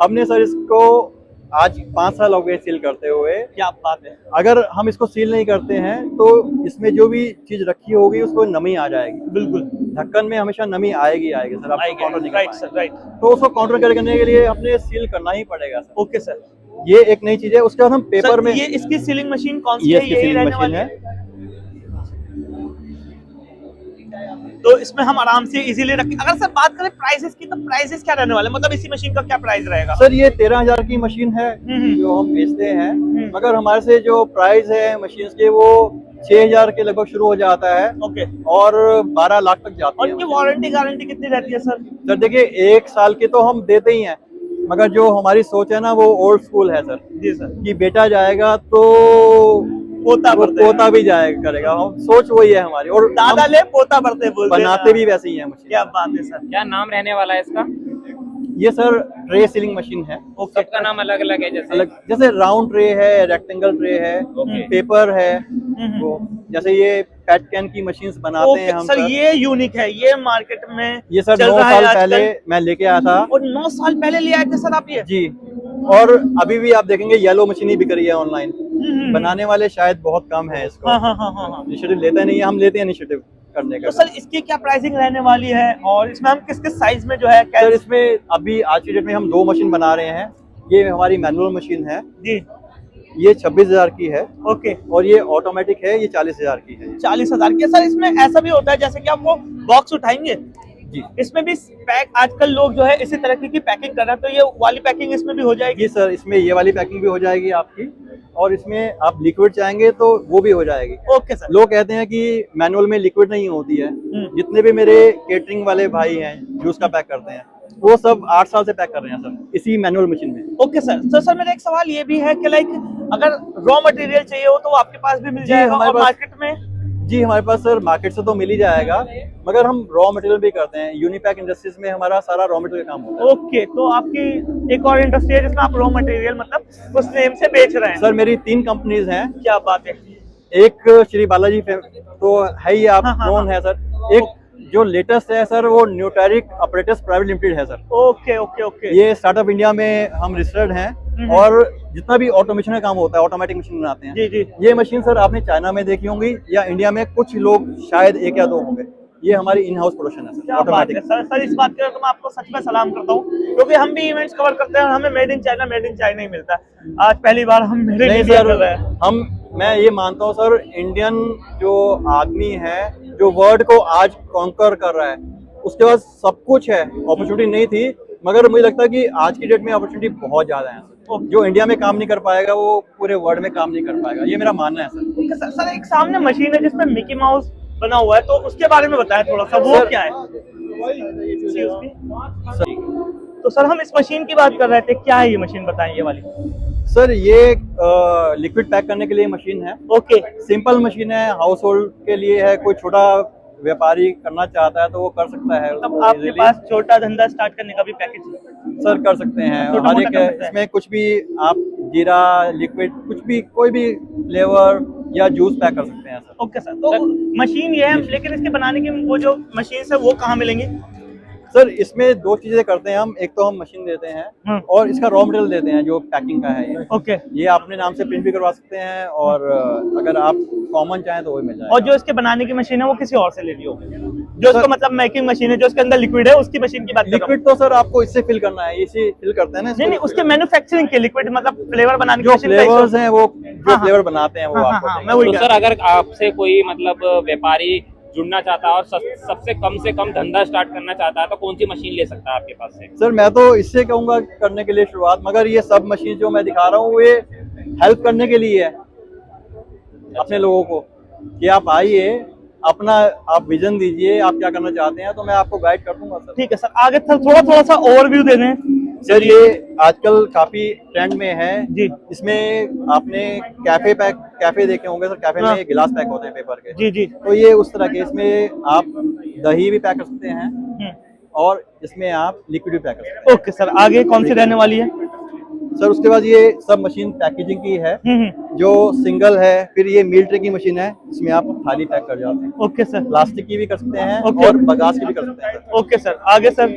हमने सर इसको आज 5 साल हो गए सील करते हुए। क्या बात है। अगर हम इसको सील नहीं करते हैं तो इसमें जो भी चीज रखी होगी उसको नमी आ जाएगी। बिल्कुल ढक्कन में हमेशा नमी आएगी आएगी सर, आप काउंटर नहीं कर राइट पाएंगे। Sir, right. तो उसको काउंटर करने के लिए अपने सील करना ही पड़ेगा सर। Okay sir. ये एक नई चीज है। उसके बाद हम पेपर सर, में ये इसकी सीलिंग मशीन कौन सी ये है? इसकी यही सीलिंग रहने मशीन वाली है। तो इसमें हम आराम से इजीली रखें। अगर सर बात करें प्राइसेस की, तो प्राइसेस क्या रहने वाले, मतलब इसी मशीन का क्या प्राइस रहेगा? सर ये 13,000 की मशीन है हम्म। जो हम बेचते हैं, मगर हमारे से जो प्राइस है मशीन के वो 6,000 के लगभग शुरू हो जाता है ओके। और 12 लाख तक जाती और है इनकी मशीन। वारंटी गारंटी कितनी रहती है सर? सर देखिए, 1 साल की तो हम देते ही हैं, मगर जो हमारी सोच है ना वो ओल्ड स्कूल है सर, जी सर। कि बेटा जाएगा तो पोता वो बढ़ते हैं। पोता भी जाएगा करेगा। हम सोच वही है हमारी, और दादा हम ले पोता बढ़ते बोलते हैं बनाते ना। भी वैसे ही है मशीन। क्या बात है सर। क्या नाम रहने वाला है इसका? ये सर ट्रे सीलिंग मशीन है। ओके। सबका नाम अलग अलग है जैसे? अलग, जैसे राउंड ट्रे है, रेक्टेंगल ट्रे है, ओके। पेपर है। वो जैसे ये पैट कैन की मशीन्स बनाते हैं हम सर, ये यूनिक है, ये मार्केट में ये सर चल 9 रहा है साल आजकल। पहले मैं लेके आया था। और 9 साल पहले ले आए थे सर आप ये? जी, और अभी भी आप देखेंगे येलो मशीन ही बिक रही है ऑनलाइन। बनाने वाले शायद बहुत कम है इसको। हाँ हाँ हाँ हाँ हाँ। इनिशिएटिव लेते नहीं है, हम लेते हैं इनिशिएटिव करने का। तो सर इसकी क्या प्राइसिंग रहने वाली है, और इसमें हम किस किस साइज में जो है सर इसमें अभी आज की डेट में हम 2 मशीन बना रहे हैं। ये हमारी मैनुअल मशीन है, जी। ये 26,000 की है, ओके। और ये ऑटोमेटिक है, ये 40,000 की है। 40,000 की। सर इसमें ऐसा भी होता है जैसे कि आप वो बॉक्स उठाएंगे, जी इसमें भी पैक, आजकल लोग जो है इसी तरह की पैकिंग कर रहे हैं, तो ये वाली पैकिंग इसमें भी हो जाएगी? जी सर, इसमें ये वाली पैकिंग भी हो जाएगी आपकी, और इसमें आप लिक्विड चाहेंगे तो वो भी हो जाएगी। Okay sir. लोग कहते हैं कि मैनुअल में लिक्विड नहीं होती है। जितने भी मेरे केटरिंग वाले भाई हैं जूस का पैक करते हैं, वो सब 8 साल से पैक कर रहे हैं सर इसी मैनुअल मशीन में। Okay sir. तो सर मेरा एक सवाल ये भी है कि लाइक अगर रॉ मटेरियल चाहिए हो तो वो आपके पास भी मिल जी, जाएगा? हमारे और पास- मार्केट में? जी हमारे पास सर मार्केट से तो मिल ही जाएगा, मगर हम रॉ मटेरियल भी करते हैं। यूनिपैक इंडस्ट्रीज में हमारा सारा रॉ मटेरियल काम होता है। ओके, तो आपकी एक और इंडस्ट्री है जिसमें आप रॉ मटेरियल मतलब उस नेम से बेच रहे हैं? सर मेरी 3 कंपनीज हैं। क्या बात है। एक श्री बालाजी तो है ही, आप हाँ, हाँ, नोन हाँ। है सर। एक जो लेटेस्ट है सर वो न्यूटेरिक ऑपरेटर्स प्राइवेट लिमिटेड है सर। Okay okay okay. ये स्टार्टअप इंडिया में हम रजिस्टर्ड हैं और जितना भी ऑटोमेशन का काम होता है, ऑटोमेटिक मशीन बनाते हैं। जी जी। ये मशीन सर आपने चाइना में देखी होंगी या इंडिया में कुछ लोग शायद 1 या 2 होंगे। ये हमारी इन हाउस प्रोडक्शन है सर, क्या बात है ऑटोमेटिक। सर, इस बात के तो मैं आपको सच में सलाम करता हूँ, क्योंकि हम भी इवेंट्स कवर करते हैं और हमें मेड इन चाइना ही मिलता है। आज पहली बार हम मेड इन नहीं इंडिया सर, कर रहे हैं। मैं ये मानता हूँ सर, इंडियन जो आदमी है जो वर्ल्ड को आज कॉन्कर कर रहा है, उसके पास सब कुछ है। अपॉर्चुनिटी नहीं थी, मगर मुझे लगता है कि आज की डेट में अपॉर्चुनिटी बहुत ज्यादा है। जो इंडिया में काम नहीं कर पाएगा वो पूरे वर्ल्ड में काम नहीं कर पाएगा, ये मेरा मानना है सर। सर एक सामने मशीन है जिसमें मिकी माउस बना हुआ है, तो उसके बारे में बताएं थोड़ा सा, वो सर, क्या है? तो सर हम इस मशीन की बात कर रहे थे, क्या है ये मशीन, बताएं ये वाली। सर ये लिक्विड पैक करने के लिए मशीन है। ओके। सिंपल मशीन है, हाउस होल्ड के लिए है। कोई छोटा व्यापारी करना चाहता है तो वो कर सकता है। मतलब आपके पास छोटा धंधा स्टार्ट करने का भी पैकेज है? सर कर सकते हैं, छोटा हर मोटा एक कर सकते हैं। इसमें कुछ भी आप जीरा लिक्विड कुछ भी कोई भी फ्लेवर या जूस पैक कर सकते हैं सर। ओके सर, तो मशीन ये है, लेकिन इसके बनाने की वो जो मशीन है वो कहाँ मिलेंगी? सर इसमें 2 चीजें करते हैं हम, एक तो हम मशीन देते हैं और इसका रॉ मटेरियल देते हैं जो पैकिंग का है। ये ओके। ये अपने नाम से प्रिंट भी करवा सकते हैं और अगर आप कॉमन चाहें तो वो मिल जाएगा। और जो इसके बनाने की मशीन है वो किसी और से लेनी होगी? जो इसका मतलब मेकिंग मशीन है, जो इसके अंदर लिक्विड है, उसकी मशीन की बात कर रहा हूं। लिक्विड तो सर आपको इससे फिल करना है, इसी फिल करते हैं ना। नहीं, उसके मैन्युफैक्चरिंग के लिक्विड मतलब फ्लेवर बनाने की जो मशीन फ्लेवर्स हैं वो जो हाँ, फ्लेवर बनाते हैं वो हाँ, आपको हाँ, देंगे। मैं वही तो सर अगर आपसे कोई मतलब व्यापारी जुड़ना चाहता है और सबसे कम धंधा स्टार्ट करना चाहता है तो कौन सी मशीन ले सकता है आपके पास से? सर मैं तो इससे कहूंगा करने के लिए शुरुआत, मगर ये सब मशीन जो मैं दिखा रहा हूँ ये हेल्प करने के लिए है अपने लोगों को, कि आप आइए, अपना आप विजन दीजिए, आप क्या करना चाहते हैं तो मैं आपको गाइड कर दूंगा सर। ठीक है सर, आगे थोड़ा सा ओवरव्यू दे दें। सर ये आजकल काफी ट्रेंड में है जी। इसमें आपने कैफे देखे होंगे सर, कैफे हाँ। में गिलास पैक होते हैं पेपर के। जी जी। तो ये उस तरह के, इसमें आप दही भी पैक कर सकते हैं और इसमें आप लिक्विड भी पैक कर सकते ओके सर, आगे कौन सी रहने वाली है? हैं। सर उसके बाद ये सब मशीन पैकेजिंग की है जो सिंगल है। फिर ये मील ट्रे की मशीन है, इसमें आप थाली पैक कर जाते हैं। Okay sir. प्लास्टिक की भी कर सकते हैं ओके। और बगास की भी कर सकते हैं सर। ओके सर, आगे सर।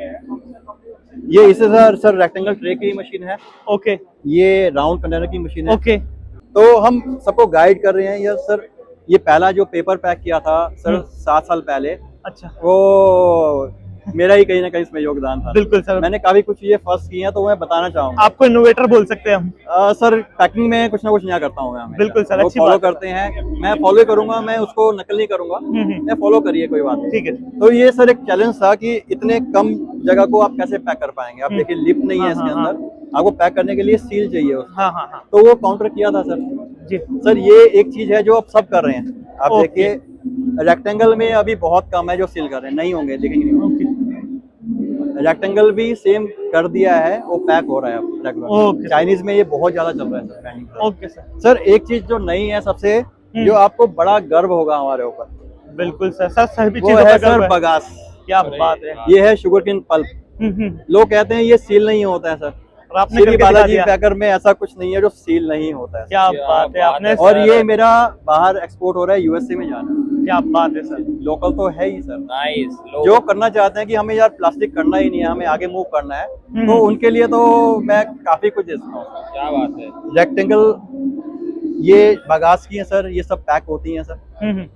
ये इसे सर रेक्टेंगल ट्रे की मशीन है। ओके ये राउंड कंटेनर की मशीन है। ओके। तो हम सबको गाइड कर रहे हैं। ये सर ये पहला जो पेपर पैक किया था सर 7 साल पहले, अच्छा। वो मेरा ही कहीं ना कहीं इसमें योगदान था। बिल्कुल सर, मैंने काफी कुछ चीजें फर्स्ट की हैं तो मैं बताना चाहूंगा। आपको इनोवेटर बोल सकते हैं हम। सर पैकिंग में कुछ ना कुछ नया करता हूँ मैं हमेशा। बिल्कुल सर, वो अच्छी फॉलो बात है। करते हैं, मैं फॉलो करूंगा, मैं उसको नकल नहीं करूंगा। मैं फॉलो करिए, कोई बात नहीं। ठीक है। तो ये सर एक चैलेंज था कि इतने कम जगह को आप कैसे पैक कर पाएंगे। आप देखिए लिप नहीं है इसके अंदर, आपको पैक करने के लिए सील चाहिए उसको। हाँ हाँ हाँ तो वो काउंटर किया था सर जी। सर ये एक चीज है जो आप सब कर रहे हैं। आप ओके। देखिए रेक्टेंगल में अभी बहुत कम है जो सील कर रहे हैं, नहीं होंगे लेकिन नहीं होंगे। रेक्टेंगल भी सेम कर दिया है, वो पैक हो रहा है अब रेगुलर। ओके। चाइनीज में ये बहुत ज्यादा चल रहा है sir packing. Okay sir. Sir एक चीज जो नई है सबसे, जो आपको बड़ा गर्व होगा हमारे ऊपर, बिल्कुल सर, सभी वो चीजों है का सर गर्व है। बगास। क्या बात है। ये है शुगर केन पल्प। लोग कहते हैं ये सील नहीं होता है सर, और आपने श्री करके दिखा बालाजी दिया। पैकर में ऐसा कुछ नहीं है जो सील नहीं होता है। क्या बात है आपने। और ये मेरा बाहर एक्सपोर्ट हो रहा है, यूएसए में जाना है। क्या बात है सर। लोकल तो है ही सर। नाइस। जो करना चाहते हैं कि हमें यार प्लास्टिक करना ही नहीं है, हमें आगे मूव करना है, तो उनके लिए तो मैं काफी कुछ दे सकता हूँ। क्या बात है। रेक्टेंगल ये बगास की है सर, ये सब पैक होती हैं सर।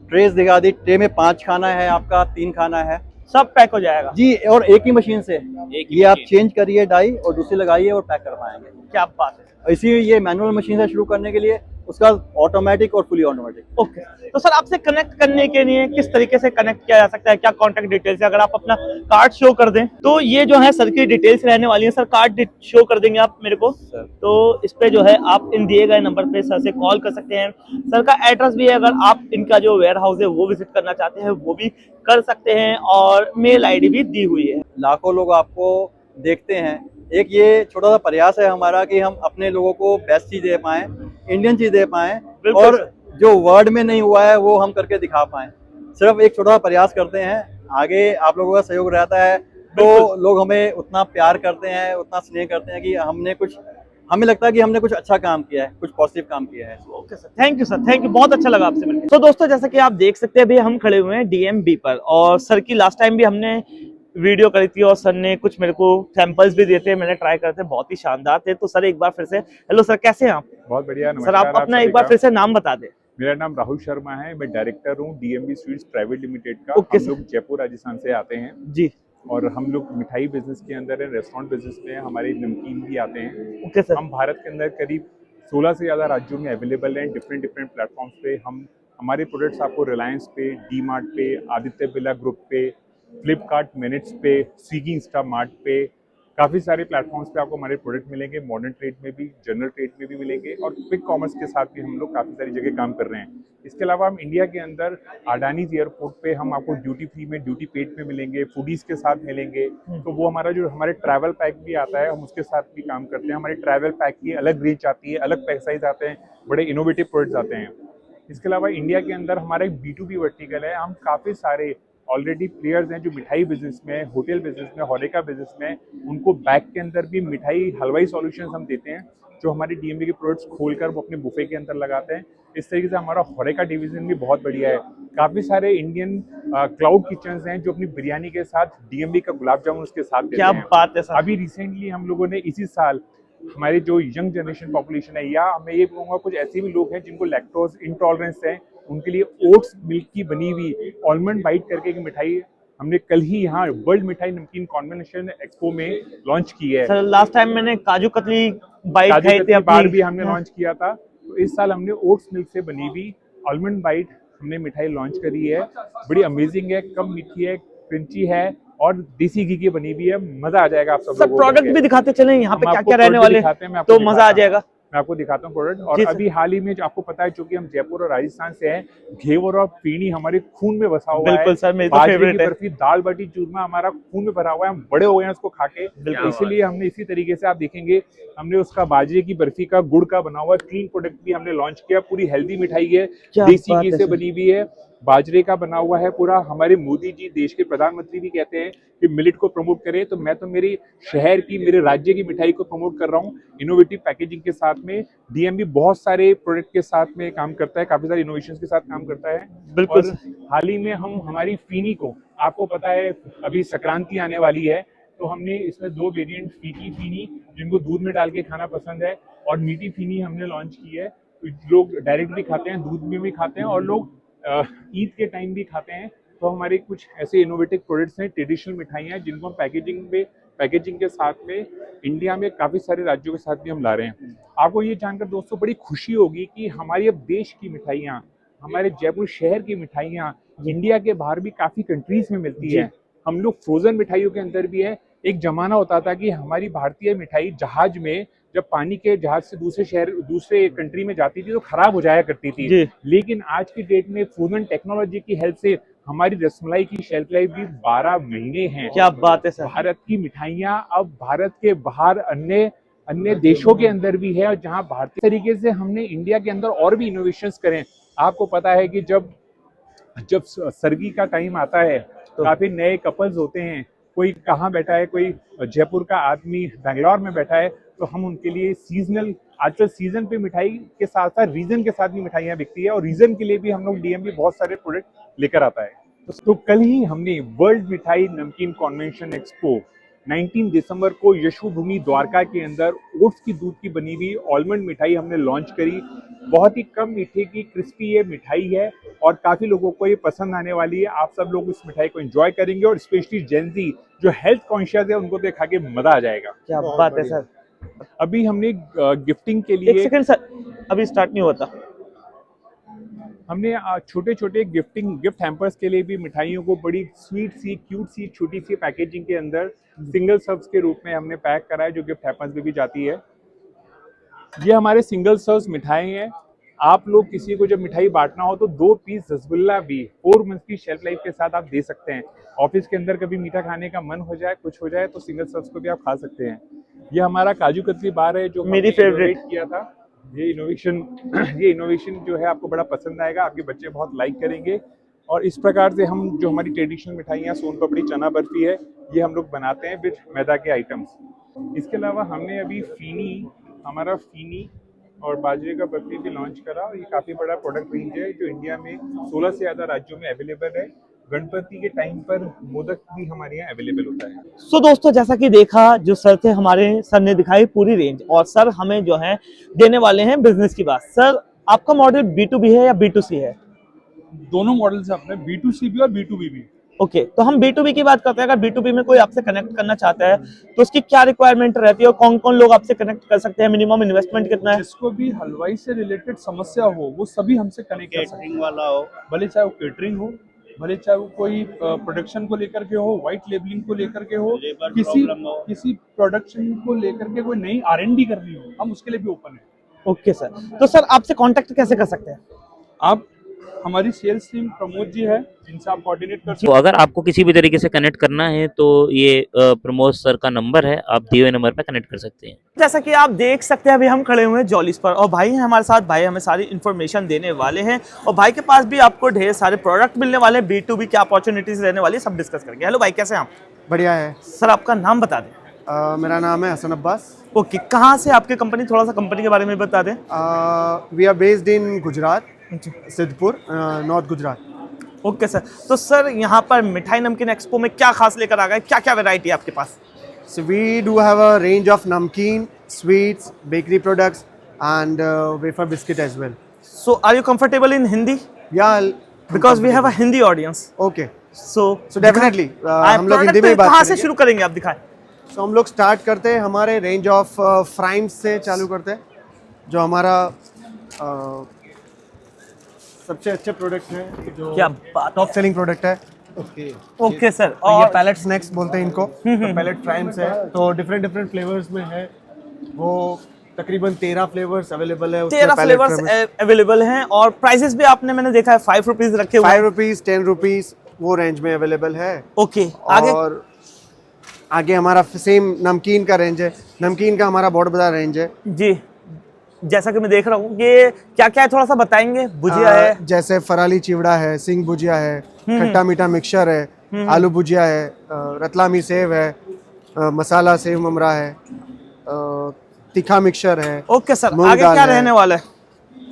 ट्रेस दिखा दी, ट्रे में 5 खाना है आपका, 3 खाना है, सब पैक हो जाएगा जी। और एक ही मशीन से एक ही ये आप मशीन। चेंज करिए डाई और दूसरी लगाइए और पैक कर पाएंगे। क्या बात है। इसी ये मैनुअल मशीन से शुरू करने के लिए, उसका ऑटोमेटिक और फुली ऑटोमेटिक। ओके, तो सर आपसे कनेक्ट करने के लिए किस तरीके से कनेक्ट किया जा सकता है, क्या कांटेक्ट डिटेल्स है? अगर आप अपना कार्ड शो कर दें तो ये जो है सर की डिटेल्स रहने वाली है। सर कार्ड शो कर देंगे आप मेरे को, तो इस पे जो है आप इन दिए गए नंबर पे सर से कॉल कर सकते हैं। सर का एड्रेस भी है, अगर आप इनका जो वेयर हाउस है वो विजिट करना चाहते हैं वो भी कर सकते हैं, और मेल आईडी भी दी हुई है। लाखों लोग आपको देखते हैं, एक ये छोटा सा प्रयास है हमारा कि हम अपने लोगों को बेस्ट चीज दे पाएं, इंडियन चीज दे पाएं, और जो वर्ल्ड में नहीं हुआ है वो हम करके दिखा पाएं। सिर्फ एक छोटा सा प्रयास करते हैं, आगे आप लोगों का सहयोग रहता है तो लोग हमें उतना प्यार करते हैं, उतना स्नेह करते हैं कि हमने कुछ हमें लगता है कि हमने कुछ अच्छा काम किया है, कुछ पॉजिटिव काम किया है। Okay sir, thank you sir, thank you, बहुत अच्छा लगा आपसे मिलकर। तो दोस्तों जैसा कि आप देख सकते हैं अभी हम खड़े हुए हैं डीएमबी पर, और सर की लास्ट टाइम भी हमने वीडियो करी थी और सर ने कुछ मेरे को सैंपल्स भी दिए थे, मैंने ट्राई करे थे, बहुत ही शानदार थे। तो सर एक बार फिर से हेलो सर, कैसे हैं आप? बहुत बढ़िया, सर नमस्कार आप अपना सभी एक बार का। फिर से नाम बता दें। मेरा नाम राहुल शर्मा है, मैं डायरेक्टर हूँ डीएमबी स्वीट्स प्राइवेट लिमिटेड का। ओके हम सर। लोग जयपुर राजस्थान से आते हैं जी। और हम लोग मिठाई बिजनेस के अंदर है, रेस्टोरेंट बिजनेस में हमारे नमकीन भी आते हैं। Okay sir. हम भारत के अंदर करीब 16 से ज़्यादा राज्यों में अवेलेबल हैं, डिफरेंट डिफरेंट प्लेटफॉर्म्स पे। हम हमारे प्रोडक्ट्स आपको रिलायंस पे, डी मार्ट पे, आदित्य बिरला ग्रुप पे, फ्लिपकार्ट मिनट्स पे, स्विगी इंस्टामार्ट पे, काफ़ी सारे प्लेटफॉर्म्स पे आपको हमारे प्रोडक्ट मिलेंगे। मॉडर्न ट्रेड में भी, जनरल ट्रेड में भी मिलेंगे और क्विक कॉमर्स के साथ भी हम लोग काफ़ी सारी जगह काम कर रहे हैं। इसके अलावा हम इंडिया के अंदर अडानीज एयरपोर्ट पे हम आपको ड्यूटी फ्री में, ड्यूटी पेड में मिलेंगे, फूडीज के साथ मिलेंगे। तो वो हमारा जो हमारे ट्रैवल पैक भी आता है, हम उसके साथ भी काम करते हैं। हमारे ट्रैवल पैक की अलग रेंज आती है, अलग पैक साइज आते हैं, बड़े इनोवेटिव प्रोडक्ट्स आते हैं। इसके अलावा इंडिया के अंदर हमारा एक B2B वर्टिकल है। हम काफ़ी सारे ऑलरेडी प्लेयर्स हैं जो मिठाई बिजनेस में, होटल बिजनेस में, होरेका बिजनेस में, उनको बैग के अंदर भी मिठाई हलवाई सॉल्यूशंस हम देते हैं, जो हमारे डीएमबी के प्रोडक्ट्स खोलकर वो अपने बुफे के अंदर लगाते हैं। इस तरीके से हमारा होरेका डिवीजन भी बहुत बढ़िया है। काफ़ी सारे इंडियन क्लाउड किचन्स हैं जो अपनी बिरयानी के साथ डीएमबी का गुलाब जामुन उसके साथ देते क्या हैं। बात है सर। अभी रिसेंटली हम लोगों ने इसी साल हमारी जो यंग जनरेशन पॉपुलेशन है, या मैं ये कहूँगा कुछ ऐसे भी लोग हैं जिनको लैक्टोज इंटॉलरेंस है, उनके लिए ओट्स मिल्क की बनी हुई आलमंड बाइट करके एक मिठाई हमने कल ही यहाँ वर्ल्ड मिठाई नमकीन कॉन्वेंशन एक्सपो में लॉन्च की है। सर लास्ट टाइम मैंने काजू कतली बाइट काजू खाई थी कतली बार अपनी। भी हमने लॉन्च किया था। तो इस साल हमने ओट्स मिल्क से बनी हुई आलमंड बाइट हमने मिठाई लॉन्च करी है। बड़ी अमेजिंग है, कम मीठी है, क्रंची है और देसी घी की बनी हुई है। मजा आ जाएगा आप सब सर लोगों को। प्रोडक्ट भी दिखाते चले यहाँ पे हम क्या आपको क्या रहने product वाले, दिखाते हैं, मैं आपको तो मजा आ दिखाता हूँ। जाएगा। मैं आपको दिखाता हूँ प्रोडक्ट। और जी सर। अभी हाल ही में जो आपको पता है, चूंकि हम जयपुर और राजस्थान से हैं, घेवर और पीनी हमारे खून में बसा हुआ है। बिल्कुल सर, मेरी तो बाजरे फेवरेट की है। बर्फी, दाल बाटी चूरमा हमारा खून में भरा हुआ है, हम बड़े हो गए हैं उसको खा के। बिल्कुल। इसीलिए हमने इसी तरीके से आप देखेंगे हमने उसका बाजरे की बर्फी का गुड़ का बना हुआ क्लीन प्रोडक्ट भी हमने लॉन्च किया। पूरी हेल्दी मिठाई है, क्या देसी बात घी है से सर। बनी हुई है, बाजरे का बना हुआ है पूरा। हमारे मोदी जी, देश के प्रधानमंत्री भी कहते हैं कि मिलेट को प्रमोट करें, तो मैं तो मेरी शहर की, मेरे राज्य की मिठाई को प्रमोट कर रहा हूँ इनोवेटिव पैकेजिंग के साथ में। डीएमबी बहुत सारे प्रोडक्ट के साथ में काम करता है, काफी सारे इनोवेशन के साथ काम करता है। बिल्कुल। और हाल ही में हम हमारी फीनी को, आपको पता है अभी संक्रांति आने वाली है, तो हमने इसमें 2 वेरिएंट, फीकी फीनी जिनको दूध में डाल के खाना पसंद है, और मीठी फीनी हमने लॉन्च की है। तो लोग डायरेक्ट भी खाते हैं, दूध में भी खाते हैं, और लोग ईद के टाइम भी खाते हैं। तो हमारे कुछ ऐसे इनोवेटिव प्रोडक्ट्स हैं, ट्रेडिशनल मिठाइयाँ, जिनको हम पैकेजिंग के साथ में इंडिया में काफ़ी सारे राज्यों के साथ भी हम ला रहे हैं। आपको ये जानकर दोस्तों बड़ी खुशी होगी कि हमारी अब देश की मिठाइयाँ, हमारे जयपुर शहर की मिठाइयाँ इंडिया के बाहर भी काफ़ी कंट्रीज में मिलती है। हम लोग फ्रोजन मिठाइयों के अंदर भी है। एक जमाना होता था कि हमारी भारतीय मिठाई जहाज में, जब पानी के जहाज से दूसरे कंट्री में जाती थी तो खराब हो जाया करती थी। जी। लेकिन आज की डेट में फ्रोजन टेक्नोलॉजी की हेल्प से हमारी रसमलाई की शेल्फ लाइफ भी 12 महीने है। क्या बात है सर। भारत की मिठाइयाँ अब भारत के बाहर अन्य देशों के अंदर भी है, और जहाँ भारतीय तरीके से हमने इंडिया के अंदर और भी इनोवेशंस करें। आपको पता है कि जब सर्दी का टाइम आता है तो काफी नए कपल्स होते हैं, कोई कहाँ बैठा है, कोई जयपुर का आदमी बैंगलोर में बैठा है, तो हम उनके लिए सीजनल, आजकल सीजन पे मिठाई के साथ साथ रीजन के साथ भी मिठाइयाँ बिकती है, और रीजन के लिए भी हम लोग डीएमबी बहुत सारे प्रोडक्ट लेकर आता है। तो कल ही हमने वर्ल्ड मिठाई नमकीन कॉन्वेंशन एक्सपो 19 दिसंबर को यशोभूमि द्वारका के अंदर ओट्स की दूध की बनी हुई आलमंड मिठाई हमने लॉन्च करी। बहुत ही कम मीठे की क्रिस्पी ये मिठाई है, और काफ़ी लोगों को ये पसंद आने वाली है। आप सब लोग इस मिठाई को एंजॉय करेंगे, और स्पेशली जेंजी जो हेल्थ कॉन्शियस है उनको तो खा के मजा आ जाएगा। क्या बात है सर। अभी हमने गिफ्टिंग के एक लिए सेकंड सर, अभी स्टार्ट नहीं होता। हमने छोटे छोटे गिफ्ट हैम्पर्स के लिए भी मिठाइयों को बड़ी स्वीट सी, क्यूट सी, छोटी सी पैकेजिंग के अंदर सिंगल सर्व्स के रूप में हमने पैक करा है, जो गिफ्ट हैम्पर्स में भी जाती है। ये हमारे सिंगल सर्व्स मिठाई हैं। आप लोग किसी को जब मिठाई बांटना हो तो 2 पीस रसगुल्ला भी 4 मंथ की शेल्फ लाइफ के साथ आप दे सकते हैं। ऑफिस के अंदर कभी मीठा खाने का मन हो जाए, कुछ हो जाए, तो सिंगल सर्व्स को भी आप खा सकते हैं। ये हमारा काजू कतली बार है, जो मेरी फेवरेट किया था। ये इनोवेशन जो है आपको बड़ा पसंद आएगा, आपके बच्चे बहुत लाइक करेंगे। और इस प्रकार से हम जो हमारी ट्रेडिशनल मिठाइयाँ, सोन पापड़ी, चना बर्फी है, ये हम लोग बनाते हैं विद मैदा के आइटम्स। इसके अलावा हमने अभी फीनी हमारा फीनी और बाजरे का बर्फी भी लॉन्च करा और ये काफ़ी बड़ा प्रोडक्ट रेंज है जो इंडिया में 16 से ज़्यादा राज्यों में अवेलेबल है। गणपति के टाइम पर मोदक भी हमारे यहाँ अवेलेबल होता है। सो दोस्तों, जैसा कि देखा, जो सर थे हमारे, सर ने दिखाई पूरी रेंज, और सर हमें जो है देने वाले हैं बिजनेस की बात। सर, आपका मॉडल B2B है या B2C है? दोनों मॉडल्स हैं अपने, B2C भी और B2B भी। ओके, तो हम B2B की बात करते हैं। अगर B2B में कोई आपसे कनेक्ट करना चाहता है तो उसकी क्या रिक्वायरमेंट रहती है और कौन कौन लोग आपसे कनेक्ट कर सकते हैं? मिनिमम इन्वेस्टमेंट कितना है? जिसको भी हलवाई से रिलेटेड समस्या हो वो सभी हमसे कनेक्ट कर सकते हैं। वाला हो, भले चाहे वो केटरिंग हो, भले चाहे वो कोई प्रोडक्शन को लेकर के हो, व्हाइट लेबलिंग को लेकर के हो, किसी प्रोडक्शन को लेकर के कोई नई R&D करनी हो, हम उसके लिए भी ओपन है। ओके सर, तो सर आपसे कांटेक्ट कैसे कर सकते हैं? आप, हमारी सेल्स टीम प्रमोद जी है जिनसे आप कोऑर्डिनेट कर सकते तो अगर आपको किसी भी तरीके से कनेक्ट करना है तो ये प्रमोद सर का नंबर है, आप दिए हुए नंबर पे कनेक्ट कर सकते हैं। जैसा कि आप देख सकते हैं, अभी हम खड़े हुए हैं जॉलीज पर और भाई हैं हमारे साथ। भाई हमें सारी इन्फॉर्मेशन देने वाले हैं और भाई के पास भी आपको ढेर सारे प्रोडक्ट मिलने वाले हैं। B2B क्या अपॉर्चुनिटीज रहने वाली है, सब डिस्कस करेंगे। हेलो भाई, कैसे हैं आप? बढ़िया है। सर, आपका नाम बता दें। मेरा नाम है हसन अब्बास। ओके, कहाँ से आपकी कंपनी, थोड़ा सा कंपनी के बारे में बता दें। We are based in Gujarat, Siddhpur, north Gujarat. Okay sir, तो सर यहाँ पर मिठाई नमकीन एक्सपो में क्या खास लेकर आ गए, क्या क्या वैरायटी है आपके पास? So we do have a range of namkeen, sweets, bakery products, and wafer biscuit as well. So are you comfortable in Hindi? Yeah, Because we have a Hindi audience. okay. So definitely, हम लोग हिंदी में ही बात कहाँ से करेंगे। शुरू करेंगे, आप दिखाएं। So हम लोग स्टार्ट करते हैं हमारे रेंज ऑफ फ्राइम्स से चालू करते हैं, जो हमारा सबसे अच्छे प्रोडक्ट है, जो क्या बात, टॉप सेलिंग प्रोडक्ट है। ओके सर, और ये और पैलेट स्नैक्स बोलते हैं इनको। पैलेट फ्राइम्स है, तो डिफरेंट डिफरेंट फ्लेवर्स में है। वो तकरीबन 13 फ्लेवर्स अवेलेबल है उसमें। 13 फ्लेवर्स अवेलेबल हैं और प्राइसेस भी आपने, मैंने देखा है 5 रुपीज रखे हुए हैं। 5 रुपीज, 10 रुपीज, वो रेंज में अवेलेबल है। ओके, आगे और आगे हमारा सेम नमकीन का रेंज है। नमकीन का हमारा बहुत बड़ा रेंज है जी। जैसा कि मैं देख रहा हूँ, ये क्या क्या है, थोड़ा सा बताएंगे। भुजिया है, जैसे फराली चिवड़ा है, सिंग भुजिया है, खट्टा मीठा मिक्सचर है, आलू भुजिया है, रतलामी सेव है, मसाला सेव ममरा है, तीखा मिक्सचर है। ओके सर, मूंग आगे दाल क्या है। रहने वाला है?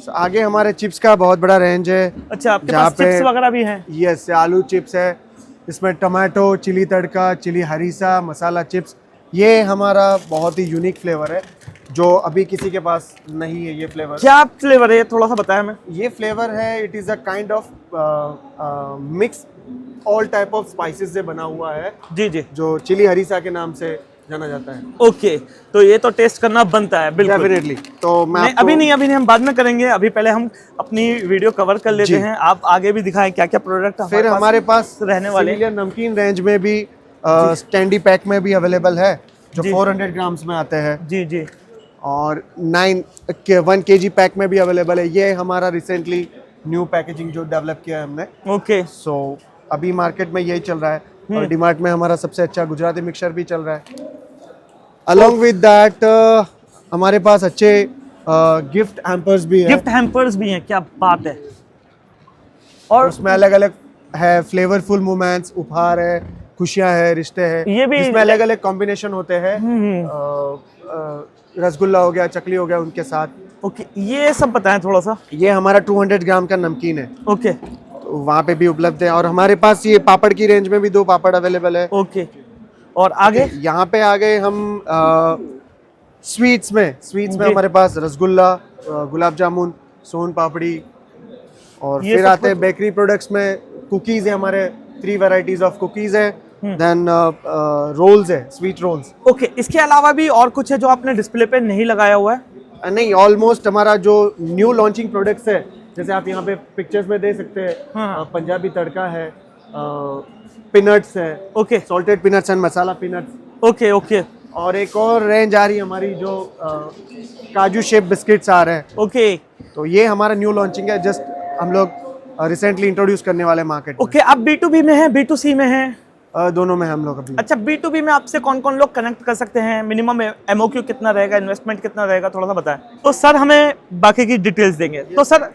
आगे हमारे चिप्स का बहुत बड़ा रेंज है। अच्छा, आपके जहाँ पास चिप्स पे- वगैरह भी हैं? यस, आलू चिप्स है, इसमें टमाटो, चिली तड़का, चिली हरीसा, मसाला चिप्स। ये हमारा बहुत ही यूनिक फ्लेवर है जो अभी किसी के पास नहीं है। ये फ्लेवर क्या फ्लेवर है, थोड़ा सा बताया हमें। ये फ्लेवर है, it is a kind of mix all type of spices से बना हुआ है, जी जी। जो चिली हरीसा के नाम से जाना जाता है। ओके, तो ये तो टेस्ट करना बनता है, बिल्कुल। डेफिनेटली। तो मैं नहीं, आपको- अभी नहीं, हम बाद में करेंगे। अभी पहले हम अपनी वीडियो कवर कर लेते जी। हैं। आप आगे भी दिखाएं क्या क्या प्रोडक्ट फिर हमारे पास रहने वाले। सिमिलर नमकीन रेंज में भी स्टैंडी पैक में भी अवेलेबल है, जो जी। 400 ग्राम्स में आते हैं, जी जी। और 1 kg पैक में भी अवेलेबल है। ये हमारा रिसेंटली न्यू पैकेजिंग जो डेवलप किया है हमने। ओके, सो अभी मार्केट में यही चल रहा है, और डीमार्ट में हमारा सबसे अच्छा गुजराती मिक्सचर भी चल रहा है। अलॉन्ग विद दैट हमारे पास अच्छे गिफ्ट हैम्पर्स भी है। गिफ्ट हैम्पर्स भी हैं, क्या बात है। और उसमें अलग अलग है, फ्लेवरफुल मोमेंट्स, उपहार है, खुशियां है, रिश्ते हैं। ये भी- इसमें अलग अलग कॉम्बिनेशन होते हैं। रसगुल्ला हो गया, चकली हो गया, उनके साथ। ओके, ये सब बताएं थोड़ा सा। ये हमारा 200 ग्राम का नमकीन है, ओके तो वहाँ पे भी उपलब्ध है। और हमारे पास ये पापड़ की रेंज में भी 2 पापड़ अवेलेबल है। ओके, और आगे यहाँ पे आ गए हम स्वीट्स में जी। हमारे पास रसगुल्ला, गुलाब जामुन, सोन पापड़ी, और ये फिर सब आते हैं बेकरी प्रोडक्ट्स में। कुकीज़ है हमारे, 3 वैरायटीज ऑफ कुकीज़ है। देन रोल्स है, स्वीट रोल्स। ओके, इसके अलावा भी और कुछ है जो आपने डिस्प्ले पे नहीं लगाया हुआ है? नहीं, ऑलमोस्ट हमारा जो न्यू लॉन्चिंग प्रोडक्ट्स है, जैसे आप यहाँ पे पिक्चर्स में देख सकते हैं, हाँ। पंजाबी तड़का है, पीनट्स है, okay salted peanuts and masala peanuts. Okay okay और एक और रेंज आ रही है हमारी, जो काजू शेप बिस्किट्स आ रहे हैं। ओके तो ये हमारा न्यू लॉन्चिंग है, जस्ट हम लोग रिसेंटली इंट्रोड्यूस करने वाले मार्केट। ओके, आप B2B में हैं, B2C में हैं? दोनों में हम लोग अभी। अच्छा, B2B में आपसे कौन कौन लोग कनेक्ट कर सकते हैं? मिनिमम MOQ कितना रहेगा, इन्वेस्टमेंट कितना रहेगा, थोड़ा सा बताएं। तो सर हमें बाकी की डिटेल्स देंगे। तो सर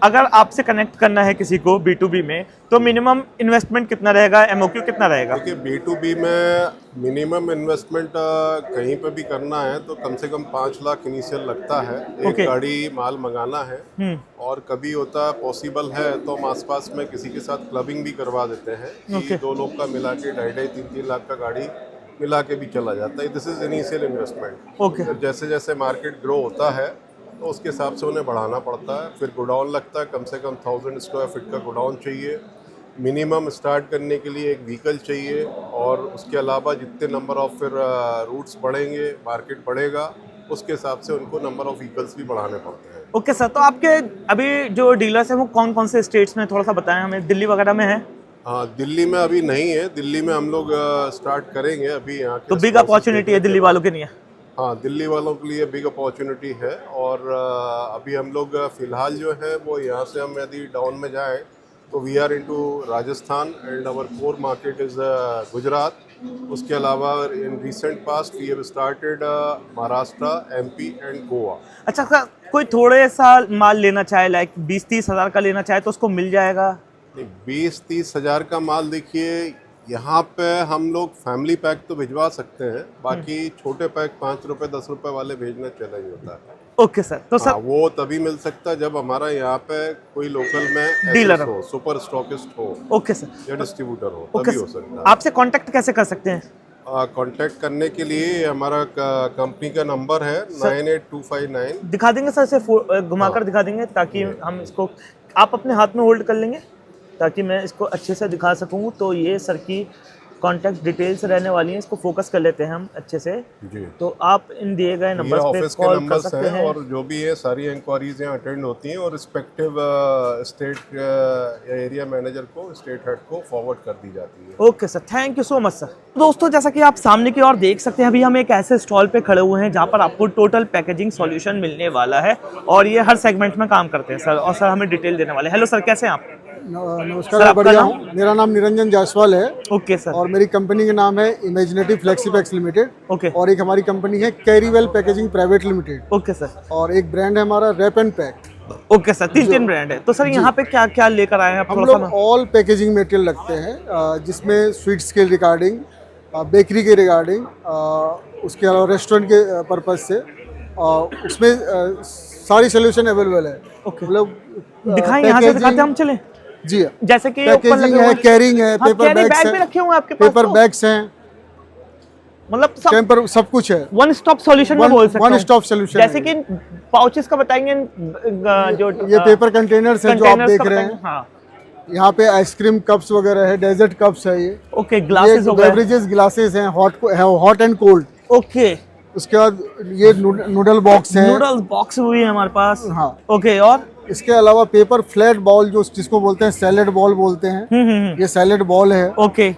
अगर आपसे कनेक्ट करना है किसी को B2B में तो मिनिमम इन्वेस्टमेंट कितना रहेगा, MOQ कितना रहेगा? देखिए B2B में मिनिमम इन्वेस्टमेंट कहीं पे भी करना है तो कम से कम 5 लाख इनिशियल लगता है। एक Okay. गाड़ी माल मंगाना है और कभी होता पॉसिबल है तो हम आसपास में किसी के साथ क्लबिंग भी करवा देते हैं कि Okay. 2 लोग का मिला के 2.5-3 लाख का गाड़ी मिला के भी चला जाता है। This is initial investment. Okay. जैसे जैसे मार्केट ग्रो होता है तो उसके हिसाब से उन्हें बढ़ाना पड़ता है। फिर गोडाउन लगता है, कम से कम 1000 स्क्वायर फीट का गोडाउन चाहिए। मिनिमम स्टार्ट करने के लिए एक व्हीकल चाहिए और उसके अलावा जितने नंबर ऑफ फिर रूट्स बढ़ेंगे, मार्केट बढ़ेगा, उसके हिसाब से उनको नंबर ऑफ व्हीकल्स भी बढ़ाने पड़ते हैं। ओके सर, तो आपके अभी जो डीलर्स हैं वो कौन कौन से स्टेट्स में, थोड़ा सा बताएं हमें। दिल्ली वगैरह में है? हाँ, दिल्ली में अभी नहीं है। दिल्ली में हम लोग स्टार्ट करेंगे अभी। यहाँ के तो बिग अपॉर्चुनिटी है दिल्ली वालों के लिए। हाँ, दिल्ली वालों के लिए बिग अपॉर्चुनिटी है। और अभी हम लोग फिलहाल जो है वो यहाँ से हम यदि डाउन में जाएं तो we are into Rajasthan and our core market is Gujarat. उसके अलावा in recent past we have started Maharashtra, MP and Goa. अच्छा सर, कोई थोड़े सा माल लेना चाहे, लाइक 20-30 हज़ार का लेना चाहे तो उसको मिल जाएगा? 20-30 हज़ार का माल देखिए यहाँ पे हम लोग फैमिली पैक तो भिजवा सकते हैं, बाकी छोटे पैक 5 रुपए 10 रुपए वाले भेजना चैलेंज होता है। ओके सर, तो सर वो तभी मिल सकता है जब हमारा यहाँ पे कोई लोकल में डीलर हो, सुपर स्टॉकिस्ट हो, ओके सर, या डिस्ट्रीब्यूटर हो, ओके तभी हो सर। सकता है। आपसे कांटेक्ट कैसे कर सकते हैं? कांटेक्ट करने के लिए हमारा कंपनी का नंबर है 98259। दिखा देंगे सर, इसे घुमाकर दिखा देंगे ताकि हम इसको, आप अपने हाथ में होल्ड कर लेंगे ताकि मैं इसको अच्छे से दिखा सकूं। तो ये सर की कॉन्टैक्ट डिटेल्स रहने वाली हैं, इसको फोकस कर लेते हैं हम अच्छे से। जी। तो आप इन दिए गए नंबर पे ऑफिस के कॉल कर नंबर्स सकते हैं और जो भी है सारी इंक्वायरीज यहाँ अटेंड होती हैं और रिस्पेक्टिव स्टेट या एरिया मैनेजर को, स्टेट हेड को फॉरवर्ड कर दी जाती है। Okay sir, thank you so much sir. दोस्तों, जैसा कि आप सामने की ओर देख सकते हैं, अभी हम एक ऐसे स्टॉल पे खड़े हुए हैं जहाँ पर आपको टोटल पैकेजिंग सॉल्यूशन मिलने वाला है और ये हर सेगमेंट में काम करते हैं सर, और सर हमें डिटेल देने वाले। हेलो सर, कैसे हैं आप? नमस्कार, मैं बढ़िया हूँ। मेरा नाम निरंजन जायसवाल है। Okay sir. और मेरी कंपनी का नाम है इमेजिनेटिव फ्लेक्सीपैक्स लिमिटेड। ओके। और एक हमारी कंपनी है Carrywell packaging private limited. Okay sir. और एक ब्रांड है हमारा wrap and pack. Okay sir, 3 brand है। तो सर यहाँ पे क्या क्या लेकर आए हैं आप? हम लोग ऑल पैकेजिंग मटेरियल रखते हैं, जिसमें स्वीट्स के रिगार्डिंग, बेकरी के रिगार्डिंग, उसके अलावा रेस्टोरेंट के पर्पज से उसमें सारी सोल्यूशन अवेलेबल है। ओके, मतलब दिखाएं, यहाँ से दिखाते हम चलें। जी, जैसे कि पैकेजिंग है, कैरिंग है, पेपर बैग्स भी रखे हुए हैं आपके पास, पेपर बैग्स हैं, मतलब टेम्पर सब कुछ है। वन स्टॉप सॉल्यूशन में बोल सकते हैं। One stop solution. जैसे कि पाउचेस का बताएंगे, जो ये पेपर कंटेनर्स हैं जो आप देख रहे हैं। हाँ। यहाँ पे आइसक्रीम कप्स वगैरह है, डेजर्ट कप्स है ये। ओके, ग्लासेस हो गए, बेवरेजेस ग्लासेस हैं, हॉट एंड कोल्ड। ओके, उसके बाद ये नूडल बॉक्स है, नूडल्स बॉक्स भी है हमारे पास। हाँ। ओके, और इसके अलावा पेपर फ्लैट बॉल, जो जिसको बोलते हैं सैलेड बॉल बोलते हैं, ये सैलेड बॉल है। ओके,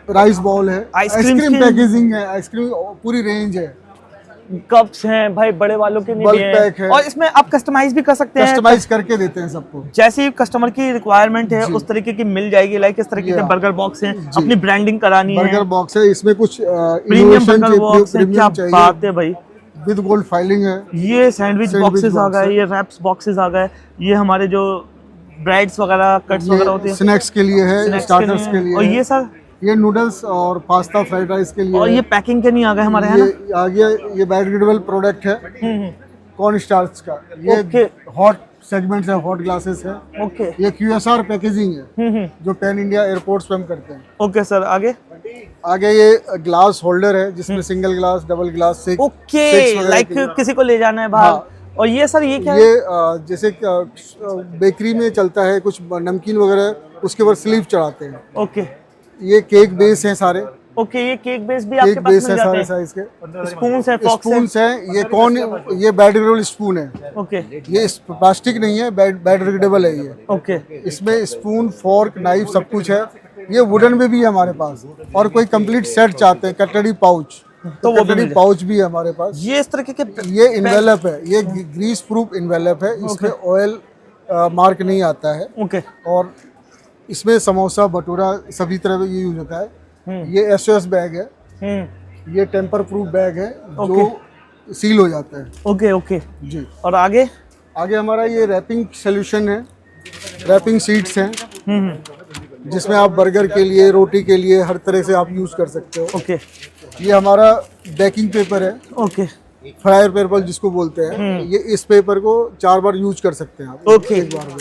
राइस बॉल है, आइसक्रीम की पैकेजिंग है, आइसक्रीम पूरी रेंज है, कप्स हैं भाई, बड़े वालों के लिए बल्क भी हैं। पैक है। और इसमें आप कस्टमाइज भी कर सकते हैं, कस्टमाइज करके देते हैं सबको, जैसी कस्टमर की रिक्वायरमेंट है उस तरीके की मिल जाएगी। लाइक इस तरीके के बर्गर बॉक्स हैं, अपनी ब्रांडिंग करानी है। बर्गर बॉक्स है, इसमें कुछ प्रीमियम बर्गर बॉक्स है, क्या बात है भाई, विद गोल्ड फाइलिंग है। ये सैंडविच बॉक्सेस आ गए, ये रैप्स बॉक्सेस आ गए, ये हमारे जो ब्रेड्स वगैरह, कट्स वगैरह होते हैं, स्नैक्स के लिए है, स्टार्टर्स के लिए। और ये सर, ये नूडल्स और पास्ता फ्राइड राइस के लिए। और ये पैकिंग के नहीं आ गए हमारे, है ना? आ गया, ये बायोडिग्रेडेबल प्रोडक्ट है कॉर्न स्टार्च का। ये हॉट सेगमेंट्स है, हॉट ग्लासेस है। ओके, ये QSR पैकेजिंग है जो पैन इंडिया एयरपोर्ट्स पे हम करते हैं। ओके सर, आगे ये ग्लास होल्डर है जिसमें सिंगल ग्लास, डबल ग्लास से। ओके, लाइक किसी को ले जाना है बाहर। हाँ। और ये सर, ये क्या है? ये जैसे बेकरी में चलता है कुछ नमकीन वगैरह, उसके ऊपर स्लीव चढ़ाते हैं। ओके, ये केक बेस है सारे। ओके, ये केक बेस भी आपके केक पास बेस मिल है जाते सारे हैं। साइज के। स्पून्स है, फॉक्स है। स्पून्स है, ये ये बायोडिग्रेडेबल स्पून है। ओके, ये प्लास्टिक नहीं है, बायोडिग्रेडेबल है ये। ओके, इसमें स्पून, फोर्क, नाइफ सब कुछ है। ये वुडन में भी है हमारे पास। और कोई कंप्लीट सेट चाहते हैं, कटलरी पाउच, तो वो कटलरी पाउच भी है हमारे पास। ये इस तरीके के, ये इन्वेलप है, ये ग्रीस प्रूफ इन्वेलप है, इसमें ऑयल मार्क नहीं आता है। ओके, और इसमें समोसा, भटूरा सभी तरह ये यूज होता है। ये SOS बैग है, ये टेम्पर प्रूफ बैग है जो सील हो जाता है। ओके, ओके जी। और आगे आगे हमारा ये रैपिंग सोल्यूशन है, रैपिंग सीट्स हैं जिसमें आप बर्गर के लिए, रोटी के लिए हर तरह से आप यूज़ कर सकते हो। ओके ये हमारा बेकिंग पेपर है, ओके फ्रायर पेपर जिसको बोलते हैं। ये इस पेपर को 4 बार यूज कर सकते हैं आप ओके। एक बार में।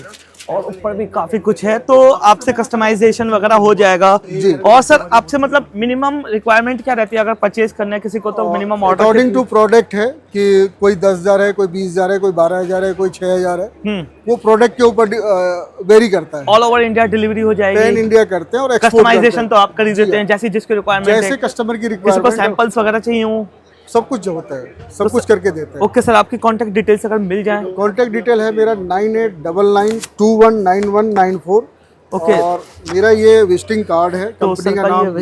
और ऊपर भी काफी कुछ है, तो आपसे कस्टमाइजेशन वगैरह हो जाएगा जी। और सर आपसे मतलब मिनिमम रिक्वायरमेंट क्या रहती है अगर परचेज करना है किसी को, तो minimum order according to product है कि कोई 10,000 है, कोई 20,000 है, कोई 12,000 है, कोई 6,000 है। वो प्रोडक्ट के ऊपर वेरी करता है। ऑल ओवर इंडिया डिलीवरी हो पैन जाएगी। इंडिया करते हैं और एक्सपोर्ट कस्टमाइजेशन तो आप कर ही देते हैं जैसी जिसकी रिक्वायरमेंट जैसे है। कस्टमर की किसी को रिक्वायरमेंट सैंपल्स वगैरह चाहिए हो, सब कुछ जो होता है सब कुछ करके देते हैं। ओके सर, आपकी कांटेक्ट डिटेल्स अगर मिल जाए। कॉन्टैक्ट डिटेल है मेरा 9899219194। ओके। और मेरा ये विजिटिंग कार्ड है, तो कंपनी सर का का ये नाम ये है।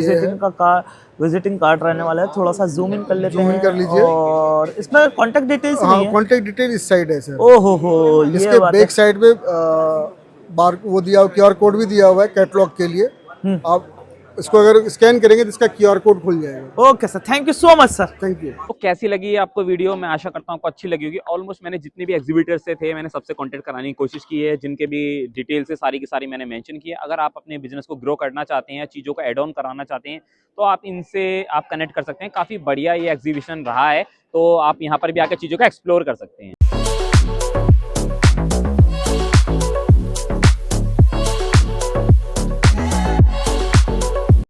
विजिटिंग कार्ड रहने वाला है, थोड़ा सा जूम इन कर लेते Zoom in हैं कर लीजिए। और इसमें कांटेक्ट डिटेल्स हाँ, नहीं है। कॉन्टैक्ट डिटेल इस साइड है सर। ओहो हो, ये इसके बात है। बैक साइड पे बार वो दिया QR कोड भी दिया हुआ है कैटलॉग के लिए। आप इसको अगर स्कैन करेंगे तो इसका QR कोड खुल जाएगा। Okay sir, thank you so much sir. Thank you. तो कैसी लगी है आपको वीडियो? मैं आशा करता हूँ आपको अच्छी लगी होगी। ऑलमोस्ट मैंने जितने भी एग्जीबिटर से थे मैंने सबसे कांटेक्ट कराने की कोशिश की है, जिनके भी डिटेल्स है सारी की सारी मैंने मेंशन की है। अगर आप अपने बिजनेस को ग्रो करना चाहते हैं, चीज़ों को एड ऑन कराना चाहते हैं, तो आप इनसे आप कनेक्ट कर सकते हैं। काफ़ी बढ़िया ये एग्जीबिशन रहा है, तो आप यहाँ पर भी आकर चीज़ों का एक्सप्लोर कर सकते हैं।